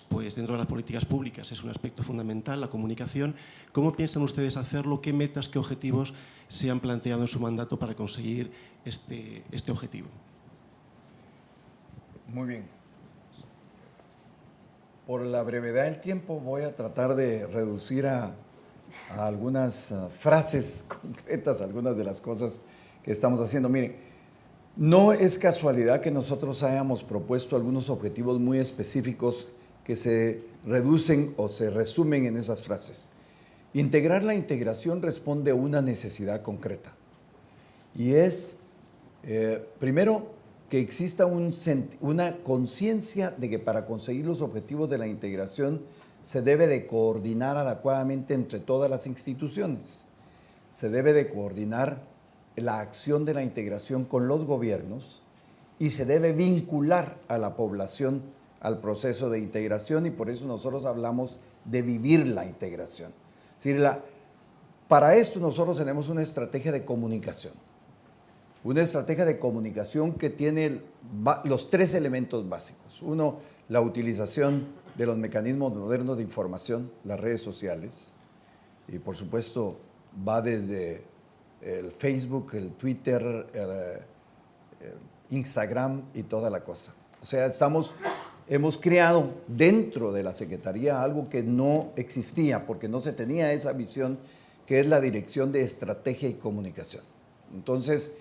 pues dentro de las políticas públicas es un aspecto fundamental, la comunicación. ¿Cómo piensan ustedes hacerlo? ¿Qué metas, qué objetivos se han planteado en su mandato para conseguir este objetivo? Muy bien. Por la brevedad del tiempo voy a tratar de reducir a algunas frases concretas, algunas de las cosas que estamos haciendo. Miren, no es casualidad que nosotros hayamos propuesto algunos objetivos muy específicos que se reducen o se resumen en esas frases. Integrar la integración responde a una necesidad concreta. Y es, primero, que exista una conciencia de que para conseguir los objetivos de la integración se debe de coordinar adecuadamente entre todas las instituciones. Se debe de coordinar la acción de la integración con los gobiernos y se debe vincular a la población al proceso de integración, y por eso nosotros hablamos de vivir la integración. Es decir, para esto nosotros tenemos una estrategia de comunicación. Una estrategia de comunicación que tiene los tres elementos básicos. Uno, la utilización de los mecanismos modernos de información, las redes sociales, y por supuesto va desde el Facebook, el Twitter, el Instagram y toda la cosa. O sea, hemos creado dentro de la Secretaría algo que no existía porque no se tenía esa visión, que es la Dirección de Estrategia y Comunicación. Entonces,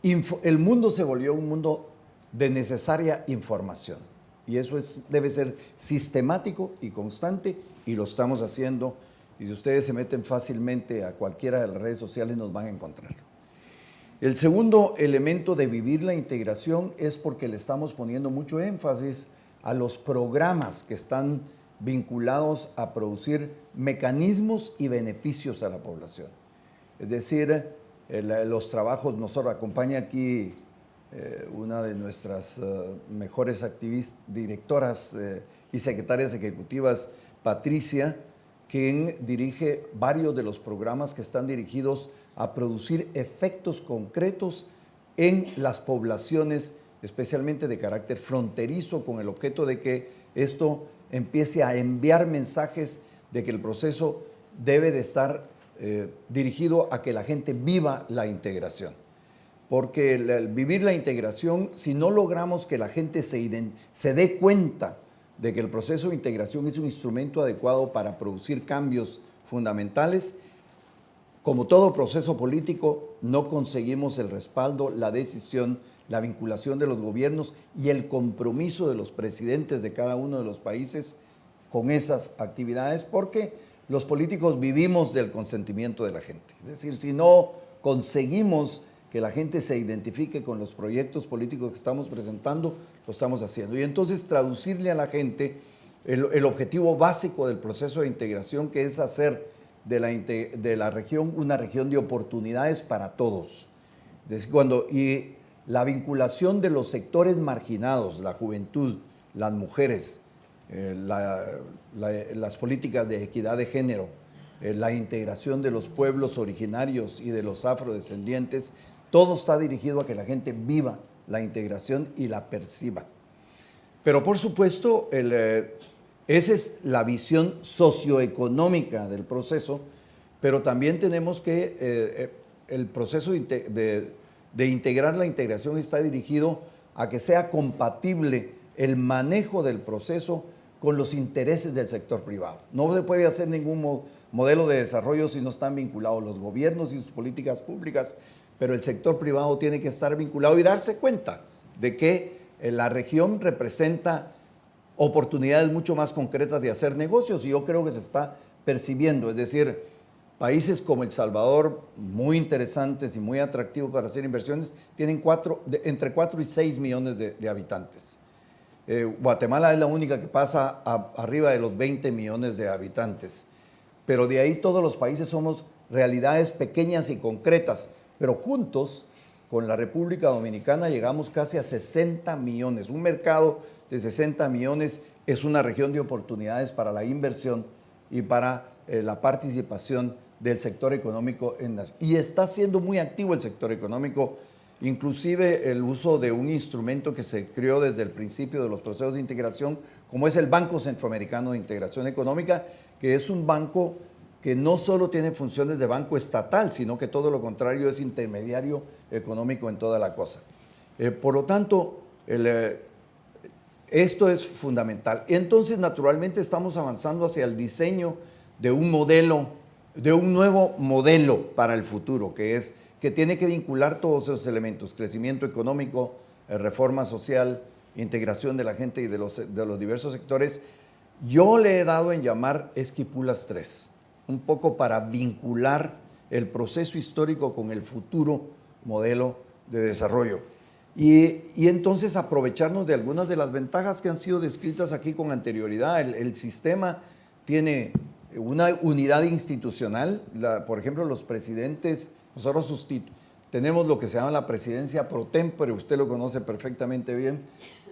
el mundo se volvió un mundo de necesaria información y eso debe ser sistemático y constante, y lo estamos haciendo, y si ustedes se meten fácilmente a cualquiera de las redes sociales nos van a encontrar. El segundo elemento de vivir la integración es porque le estamos poniendo mucho énfasis a los programas que están vinculados a producir mecanismos y beneficios a la población. Es decir, los trabajos, nosotros acompaña aquí una de nuestras mejores directoras y secretarias ejecutivas, Patricia, quien dirige varios de los programas que están dirigidos a producir efectos concretos en las poblaciones, especialmente de carácter fronterizo, con el objeto de que esto empiece a enviar mensajes de que el proceso debe de estar dirigido a que la gente viva la integración. Porque el vivir la integración, si no logramos que la gente se dé cuenta de que el proceso de integración es un instrumento adecuado para producir cambios fundamentales, como todo proceso político, no conseguimos el respaldo, la decisión, la vinculación de los gobiernos y el compromiso de los presidentes de cada uno de los países con esas actividades, porque los políticos vivimos del consentimiento de la gente. Es decir, si no conseguimos que la gente se identifique con los proyectos políticos que estamos presentando, lo estamos haciendo. Y entonces traducirle a la gente el objetivo básico del proceso de integración, que es hacer de la región una región de oportunidades para todos. Y la vinculación de los sectores marginados, la juventud, las mujeres, las políticas de equidad de género, la integración de los pueblos originarios y de los afrodescendientes, todo está dirigido a que la gente viva la integración y la perciba. Pero por supuesto, esa es la visión socioeconómica del proceso, pero también tenemos que el proceso de integrar la integración está dirigido a que sea compatible el manejo del proceso con los intereses del sector privado. No se puede hacer ningún modelo de desarrollo si no están vinculados los gobiernos y sus políticas públicas, pero el sector privado tiene que estar vinculado y darse cuenta de que la región representa oportunidades mucho más concretas de hacer negocios, y yo creo que se está percibiendo. Es decir, países como El Salvador, muy interesantes y muy atractivos para hacer inversiones, tienen entre 4 y 6 millones de habitantes. Guatemala es la única que pasa arriba de los 20 millones de habitantes. Pero de ahí todos los países somos realidades pequeñas y concretas, pero juntos con la República Dominicana llegamos casi a 60 millones. Un mercado de 60 millones es una región de oportunidades para la inversión y para la participación del sector económico y está siendo muy activo el sector económico, inclusive el uso de un instrumento que se creó desde el principio de los procesos de integración, como es el Banco Centroamericano de Integración Económica, que es un banco que no solo tiene funciones de banco estatal, sino que todo lo contrario es intermediario económico en toda la cosa. Por lo tanto, esto es fundamental. Entonces, naturalmente, estamos avanzando hacia el diseño de un modelo, de un nuevo modelo para el futuro, que tiene que vincular todos esos elementos: crecimiento económico, reforma social, integración de la gente y de los diversos sectores. Yo le he dado en llamar Esquipulas 3, un poco para vincular el proceso histórico con el futuro modelo de desarrollo. Y entonces aprovecharnos de algunas de las ventajas que han sido descritas aquí con anterioridad. El sistema tiene una unidad institucional. Por ejemplo, los presidentes, nosotros tenemos lo que se llama la presidencia pro tempore, usted lo conoce perfectamente bien.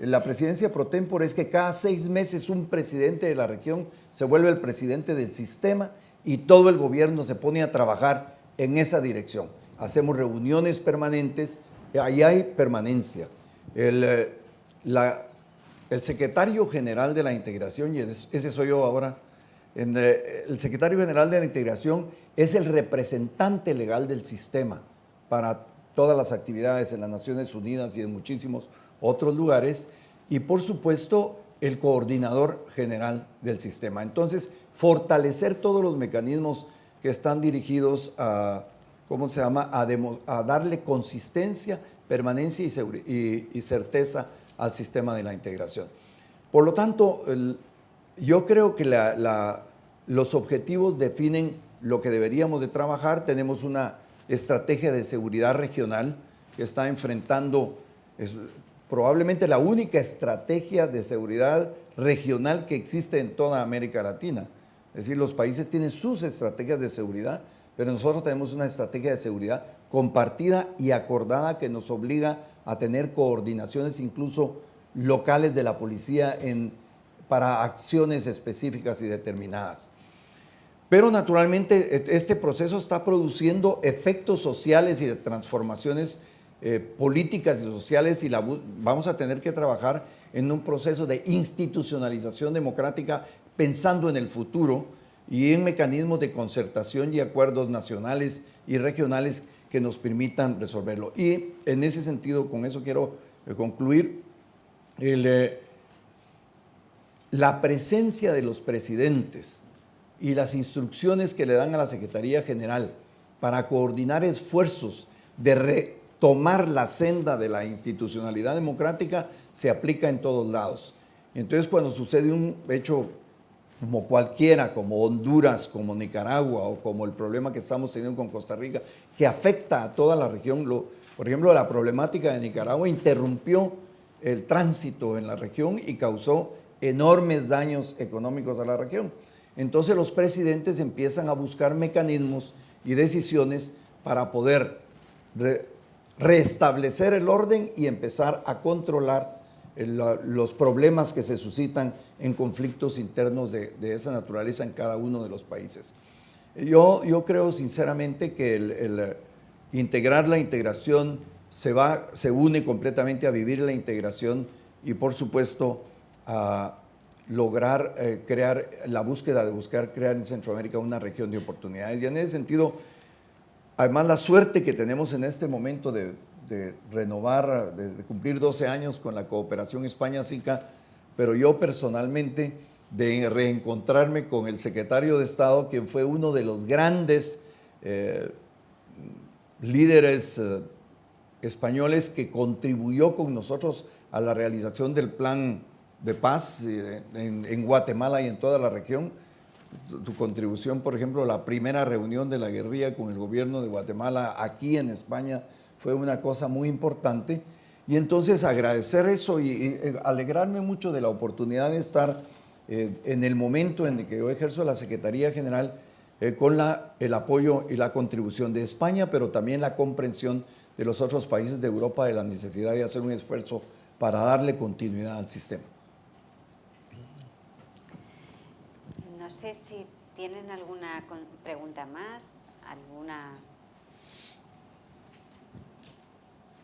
La presidencia pro tempore es que cada 6 meses un presidente de la región se vuelve el presidente del sistema y todo el gobierno se pone a trabajar en esa dirección. Hacemos reuniones permanentes, ahí hay permanencia. El secretario general de la integración, y ese soy yo ahora, el secretario general de la integración es el representante legal del sistema para todas las actividades en las Naciones Unidas y en muchísimos otros lugares, y por supuesto el coordinador general del sistema. Entonces, fortalecer todos los mecanismos que están dirigidos a, ¿cómo se llama?, a darle consistencia, permanencia y certeza al sistema de la integración. Por lo tanto, yo creo que los objetivos definen lo que deberíamos de trabajar. Tenemos una estrategia de seguridad regional que está enfrentando, es probablemente la única estrategia de seguridad regional que existe en toda América Latina. Es decir, los países tienen sus estrategias de seguridad, pero nosotros tenemos una estrategia de seguridad compartida y acordada que nos obliga a tener coordinaciones incluso locales de la policía para acciones específicas y determinadas. Pero naturalmente este proceso está produciendo efectos sociales y de transformaciones políticas y sociales, y vamos a tener que trabajar en un proceso de institucionalización democrática pensando en el futuro y en mecanismos de concertación y acuerdos nacionales y regionales que nos permitan resolverlo. Y en ese sentido, con eso quiero concluir, la presencia de los presidentes y las instrucciones que le dan a la Secretaría General para coordinar esfuerzos de retomar la senda de la institucionalidad democrática se aplica en todos lados. Entonces, cuando sucede un hecho como cualquiera, como Honduras, como Nicaragua o como el problema que estamos teniendo con Costa Rica, que afecta a toda la región, por ejemplo, la problemática de Nicaragua interrumpió el tránsito en la región y causó enormes daños económicos a la región. Entonces los presidentes empiezan a buscar mecanismos y decisiones para poder restablecer el orden y empezar a controlar los problemas que se suscitan en conflictos internos de esa naturaleza en cada uno de los países. Yo creo sinceramente que integrar la integración se une completamente a vivir la integración y por supuesto a lograr crear crear en Centroamérica una región de oportunidades. Y en ese sentido, además la suerte que tenemos en este momento de renovar, de cumplir 12 años con la cooperación España-SICA, pero yo personalmente de reencontrarme con el secretario de Estado, quien fue uno de los grandes líderes españoles que contribuyó con nosotros a la realización del plan de paz en Guatemala y en toda la región. Tu contribución, por ejemplo, la primera reunión de la guerrilla con el gobierno de Guatemala aquí en España fue una cosa muy importante. Y entonces agradecer eso y alegrarme mucho de la oportunidad de estar en el momento en el que yo ejerzo la Secretaría General con el apoyo y la contribución de España, pero también la comprensión de los otros países de Europa de la necesidad de hacer un esfuerzo para darle continuidad al sistema. No sé si tienen alguna pregunta más, alguna...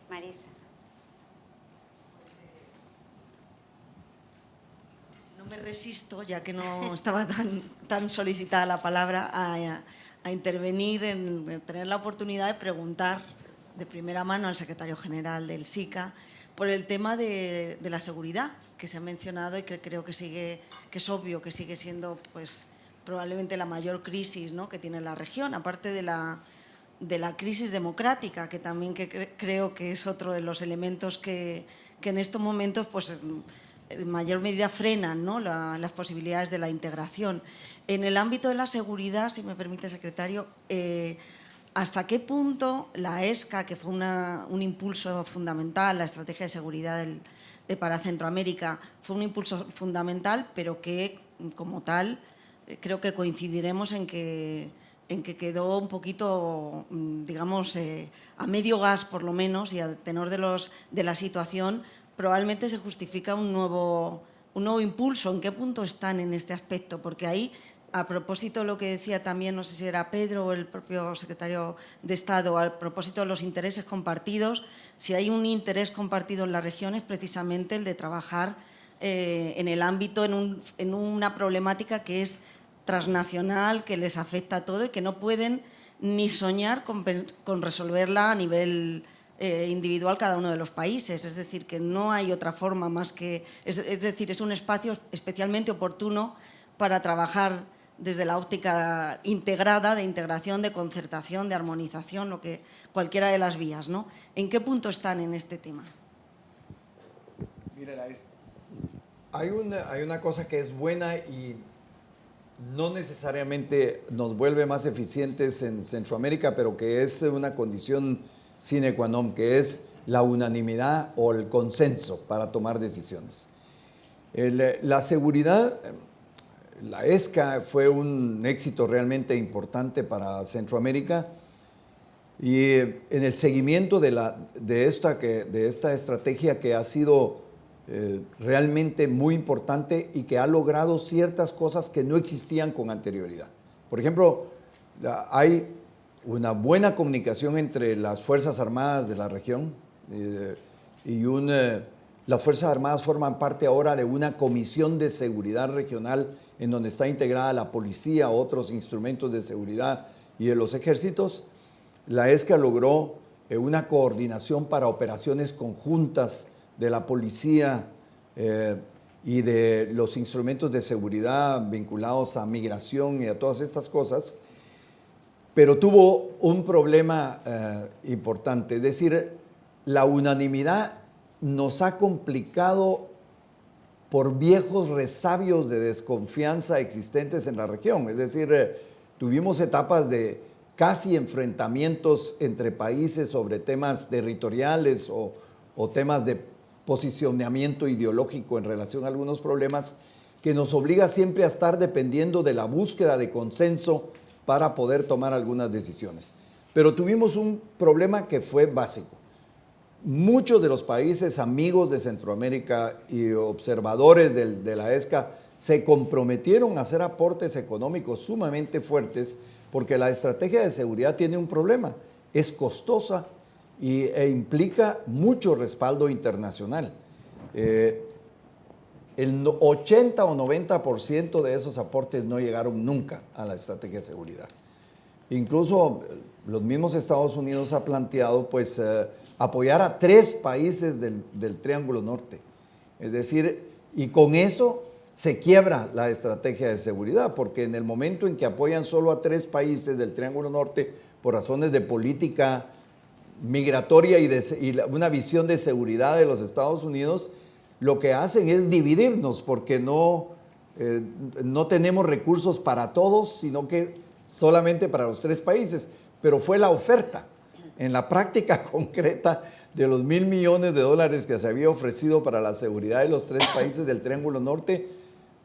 Marisa. No me resisto, ya que no estaba tan solicitada la palabra, a intervenir, en tener la oportunidad de preguntar de primera mano al secretario general del SICA por el tema de la seguridad que se ha mencionado y que creo que es obvio que sigue siendo pues, probablemente la mayor crisis, ¿no?, que tiene la región, aparte de la crisis democrática, que también creo que es otro de los elementos que en estos momentos pues, en mayor medida frenan, ¿no?, las posibilidades de la integración. En el ámbito de la seguridad, si me permite, secretario, ¿hasta qué punto la ESCA, que fue un impulso fundamental, la estrategia de seguridad para Centroamérica, fue un impulso fundamental, pero que como tal creo que coincidiremos en que quedó un poquito, digamos, a medio gas por lo menos, y a tenor de la situación, probablemente se justifica un nuevo impulso? ¿En qué punto están en este aspecto? Porque ahí, a propósito de lo que decía también, no sé si era Pedro o el propio secretario de Estado, a propósito de los intereses compartidos, si hay un interés compartido en la región es precisamente el de trabajar en el ámbito, en una problemática que es transnacional, que les afecta a todo y que no pueden ni soñar con resolverla a nivel individual cada uno de los países. Es decir, que no hay otra forma más que... Es decir, es un espacio especialmente oportuno para trabajar desde la óptica integrada, de integración, de concertación, de armonización, cualquiera de las vías, ¿no? ¿En qué punto están en este tema? Mira, hay una cosa que es buena y no necesariamente nos vuelve más eficientes en Centroamérica, pero que es una condición sine qua non, que es la unanimidad o el consenso para tomar decisiones. La seguridad, la ESCA fue un éxito realmente importante para Centroamérica, y en el seguimiento de esta estrategia, que ha sido realmente muy importante y que ha logrado ciertas cosas que no existían con anterioridad. Por ejemplo, hay una buena comunicación entre las Fuerzas Armadas de la región las Fuerzas Armadas forman parte ahora de una comisión de seguridad regional en donde está integrada la policía, otros instrumentos de seguridad y de los ejércitos. La ESCA logró una coordinación para operaciones conjuntas de la policía y de los instrumentos de seguridad vinculados a migración y a todas estas cosas, pero tuvo un problema importante. Es decir, la unanimidad nos ha complicado por viejos resabios de desconfianza existentes en la región. Es decir, tuvimos etapas de casi enfrentamientos entre países sobre temas territoriales o temas de posicionamiento ideológico en relación a algunos problemas, que nos obliga siempre a estar dependiendo de la búsqueda de consenso para poder tomar algunas decisiones. Pero tuvimos un problema que fue básico. Muchos de los países amigos de Centroamérica y observadores de la ESCA se comprometieron a hacer aportes económicos sumamente fuertes, porque la estrategia de seguridad tiene un problema: es costosa e implica mucho respaldo internacional. El 80 o 90% de esos aportes no llegaron nunca a la estrategia de seguridad. Incluso los mismos Estados Unidos ha planteado pues, apoyar a 3 países del Triángulo Norte. Es decir, y con eso se quiebra la estrategia de seguridad, porque en el momento en que apoyan solo a 3 países del Triángulo Norte por razones de política migratoria y una visión de seguridad de los Estados Unidos, lo que hacen es dividirnos, porque no tenemos recursos para todos, sino que solamente para los 3 países. Pero fue la oferta, en la práctica concreta, de los $1.000 millones que se había ofrecido para la seguridad de los 3 países del Triángulo Norte,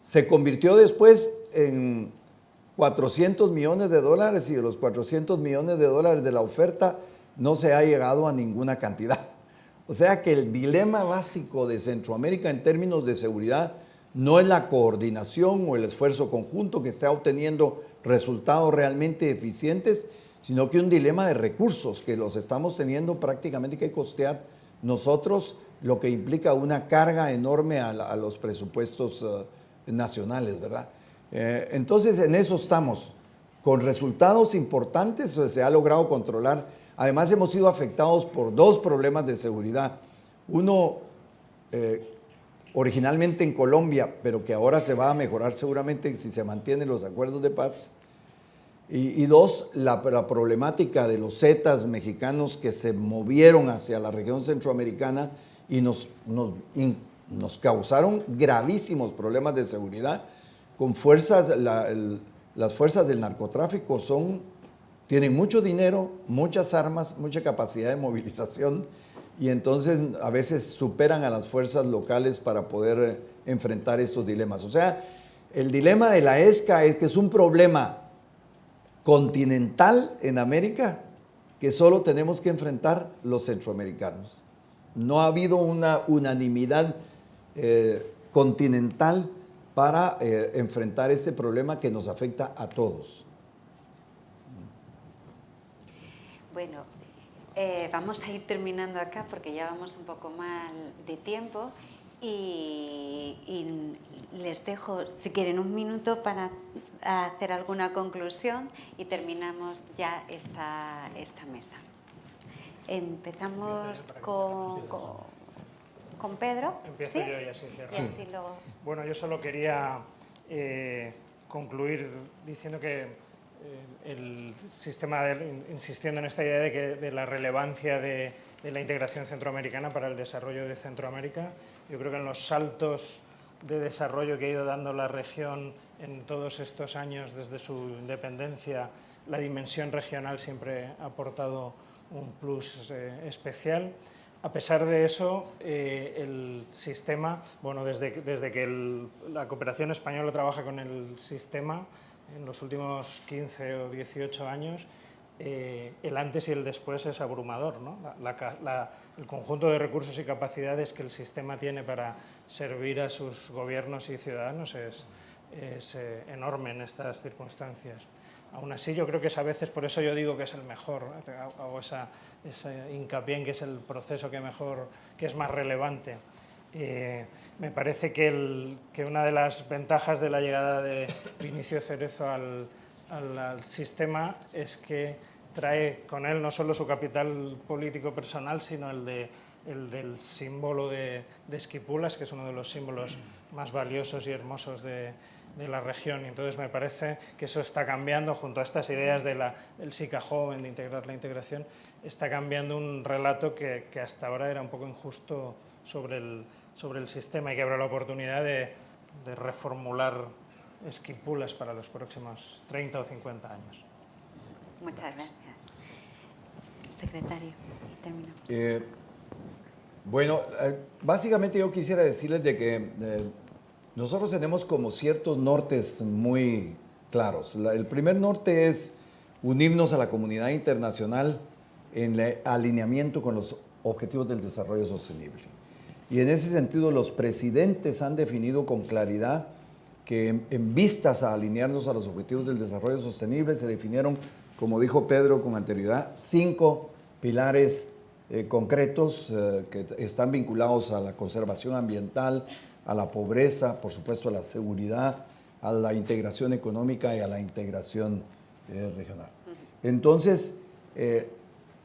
se convirtió después en $400 millones, y de los $400 millones de la oferta, no se ha llegado a ninguna cantidad. O sea que el dilema básico de Centroamérica en términos de seguridad no es la coordinación o el esfuerzo conjunto que está obteniendo resultados realmente eficientes, sino que un dilema de recursos que los estamos teniendo prácticamente que costear nosotros, lo que implica una carga enorme a los presupuestos nacionales, ¿verdad? Entonces, en eso estamos, con resultados importantes, se ha logrado controlar. Además, hemos sido afectados por dos problemas de seguridad. Uno, originalmente en Colombia, pero que ahora se va a mejorar seguramente si se mantienen los acuerdos de paz. Y dos, la problemática de los zetas mexicanos que se movieron hacia la región centroamericana y nos causaron gravísimos problemas de seguridad con fuerzas, las fuerzas del narcotráfico tienen mucho dinero, muchas armas, mucha capacidad de movilización y entonces a veces superan a las fuerzas locales para poder enfrentar estos dilemas. O sea, el dilema de la ESCA es que es un problema continental en América que solo tenemos que enfrentar los centroamericanos. No ha habido una unanimidad continental para enfrentar este problema que nos afecta a todos. Bueno, vamos a ir terminando acá porque ya vamos un poco mal de tiempo y les dejo, si quieren, un minuto para hacer alguna conclusión y terminamos ya esta mesa. Empezamos con Pedro. Empiezo ¿Sí? yo y así cierro. Y así luego... Bueno, yo solo quería concluir diciendo que el sistema, insistiendo en esta idea de la relevancia de la integración centroamericana para el desarrollo de Centroamérica. Yo creo que en los saltos de desarrollo que ha ido dando la región en todos estos años desde su independencia, la dimensión regional siempre ha aportado un plus especial. A pesar de eso, el sistema, bueno, desde que la cooperación española trabaja con el sistema, en los últimos 15 o 18 años, el antes y el después es abrumador, ¿no? El conjunto de recursos y capacidades que el sistema tiene para servir a sus gobiernos y ciudadanos es enorme en estas circunstancias. Aún así, yo creo que es a veces, por eso yo digo que es el mejor, hago ese hincapié en que es el proceso que es más relevante. Me parece que una de las ventajas de la llegada de Vinicio Cerezo al sistema es que trae con él no solo su capital político personal, sino el del símbolo de Esquipulas, que es uno de los símbolos más valiosos y hermosos de la región. Y entonces me parece que eso está cambiando, junto a estas ideas del SICA joven, de integrar la integración, está cambiando un relato que hasta ahora era un poco injusto sobre el sistema y que habrá la oportunidad de reformular Esquipulas para los próximos 30 o 50 años. Muchas gracias. Secretario, y terminamos. Bueno, básicamente yo quisiera decirles de que nosotros tenemos como ciertos nortes muy claros. El primer norte es unirnos a la comunidad internacional en el alineamiento con los objetivos del desarrollo sostenible. Y en ese sentido los presidentes han definido con claridad que en vistas a alinearnos a los objetivos del desarrollo sostenible se definieron, como dijo Pedro con anterioridad, 5 pilares concretos que están vinculados a la conservación ambiental, a la pobreza, por supuesto a la seguridad, a la integración económica y a la integración regional. Entonces,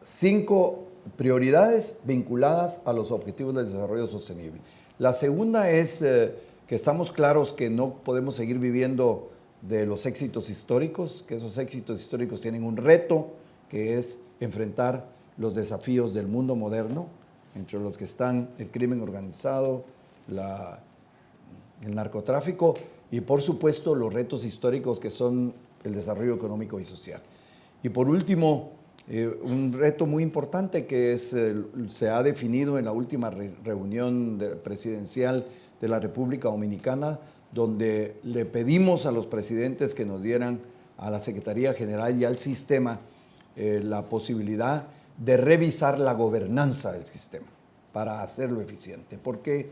5 prioridades vinculadas a los objetivos del desarrollo sostenible. La segunda es que estamos claros que no podemos seguir viviendo de los éxitos históricos, que esos éxitos históricos tienen un reto, que es enfrentar los desafíos del mundo moderno, entre los que están el crimen organizado, el narcotráfico y, por supuesto, los retos históricos que son el desarrollo económico y social. Y, por último, un reto muy importante que se ha definido en la última reunión presidencial de la República Dominicana, donde le pedimos a los presidentes que nos dieran a la Secretaría General y al sistema la posibilidad de revisar la gobernanza del sistema para hacerlo eficiente, porque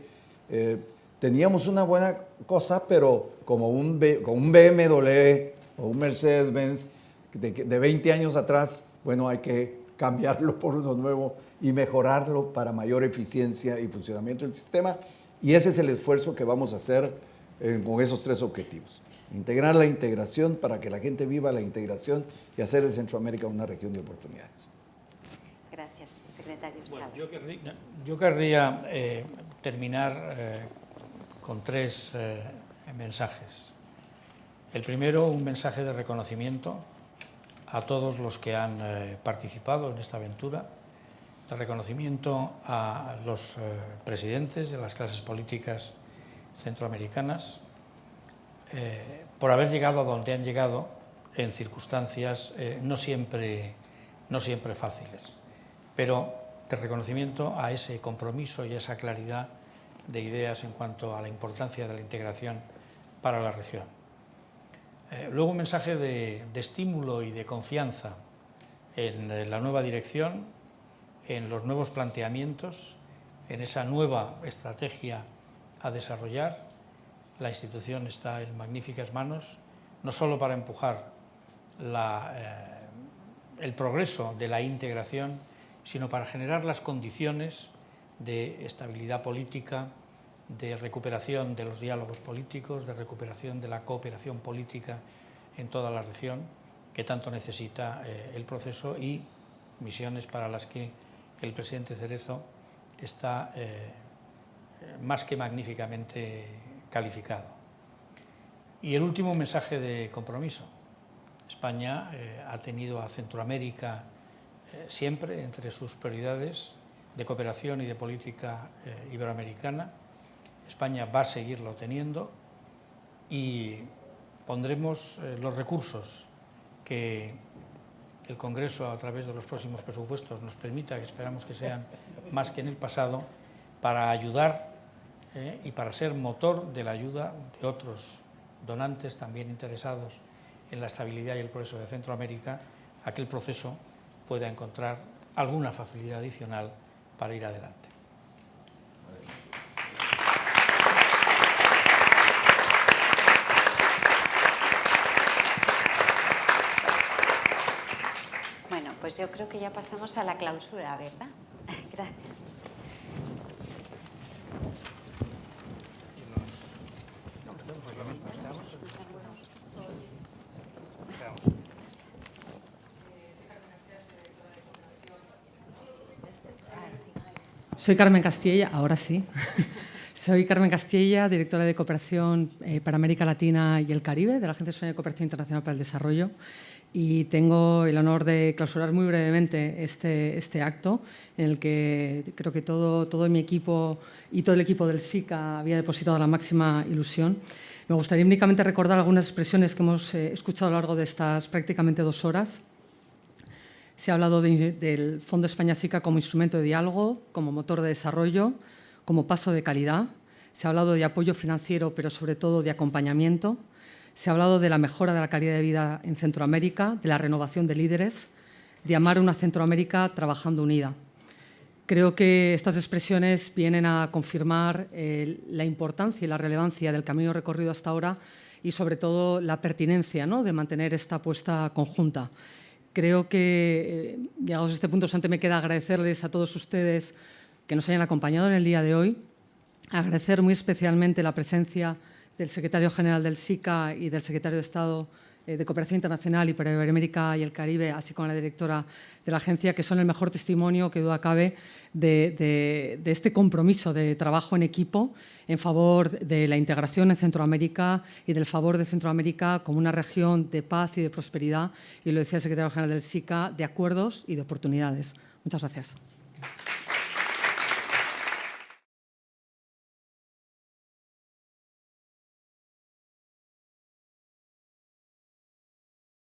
teníamos una buena cosa, pero como un BMW o un Mercedes-Benz de 20 años atrás, bueno, hay que cambiarlo por uno nuevo y mejorarlo para mayor eficiencia y funcionamiento del sistema. Y ese es el esfuerzo que vamos a hacer con esos 3 objetivos. Integrar la integración para que la gente viva la integración y hacer de Centroamérica una región de oportunidades. Gracias, secretario de Estado. Yo querría terminar con 3 mensajes. El primero, un mensaje de reconocimiento a todos los que han participado en esta aventura, de reconocimiento a los presidentes de las clases políticas centroamericanas por haber llegado a donde han llegado en circunstancias no siempre fáciles, pero de reconocimiento a ese compromiso y a esa claridad de ideas en cuanto a la importancia de la integración para la región. Luego un mensaje de estímulo y de confianza en la nueva dirección, en los nuevos planteamientos, en esa nueva estrategia a desarrollar. La institución está en magníficas manos, no solo para empujar el progreso de la integración, sino para generar las condiciones de estabilidad política, de recuperación de los diálogos políticos, de recuperación de la cooperación política en toda la región, que tanto necesita el proceso, y misiones para las que el presidente Cerezo está más que magníficamente calificado. Y el último mensaje de compromiso. España ha tenido a Centroamérica siempre entre sus prioridades de cooperación y de política iberoamericana. España va a seguirlo teniendo y pondremos los recursos que el Congreso, a través de los próximos presupuestos, nos permita, que esperamos que sean más que en el pasado, para ayudar y para ser motor de la ayuda de otros donantes también interesados en la estabilidad y el progreso de Centroamérica, a que el proceso pueda encontrar alguna facilidad adicional para ir adelante. Bueno, pues yo creo que ya pasamos a la clausura, ¿verdad? Gracias. Soy Carmen Castilla, ahora sí. Soy Carmen Castilla, directora de Cooperación para América Latina y el Caribe de la Agencia Española de Cooperación Internacional para el Desarrollo, y tengo el honor de clausurar muy brevemente este acto, en el que creo que todo mi equipo y todo el equipo del SICA había depositado la máxima ilusión. Me gustaría únicamente recordar algunas expresiones que hemos escuchado a lo largo de estas prácticamente 2 horas. Se ha hablado del Fondo España-SICA como instrumento de diálogo, como motor de desarrollo, como paso de calidad. Se ha hablado de apoyo financiero, pero sobre todo de acompañamiento. Se ha hablado de la mejora de la calidad de vida en Centroamérica, de la renovación de líderes, de amar una Centroamérica trabajando unida. Creo que estas expresiones vienen a confirmar la importancia y la relevancia del camino recorrido hasta ahora y, sobre todo, la pertinencia, ¿no?, de mantener esta apuesta conjunta. Creo que, llegados a este punto, solamente me queda agradecerles a todos ustedes que nos hayan acompañado en el día de hoy, agradecer muy especialmente la presencia del secretario general del SICA y del secretario de Estado de Cooperación Internacional y para Iberoamérica y el Caribe, así como la directora de la agencia, que son el mejor testimonio, que duda cabe, de este compromiso de trabajo en equipo en favor de la integración en Centroamérica y del favor de Centroamérica como una región de paz y de prosperidad, y lo decía el secretario general del SICA, de acuerdos y de oportunidades. Muchas gracias.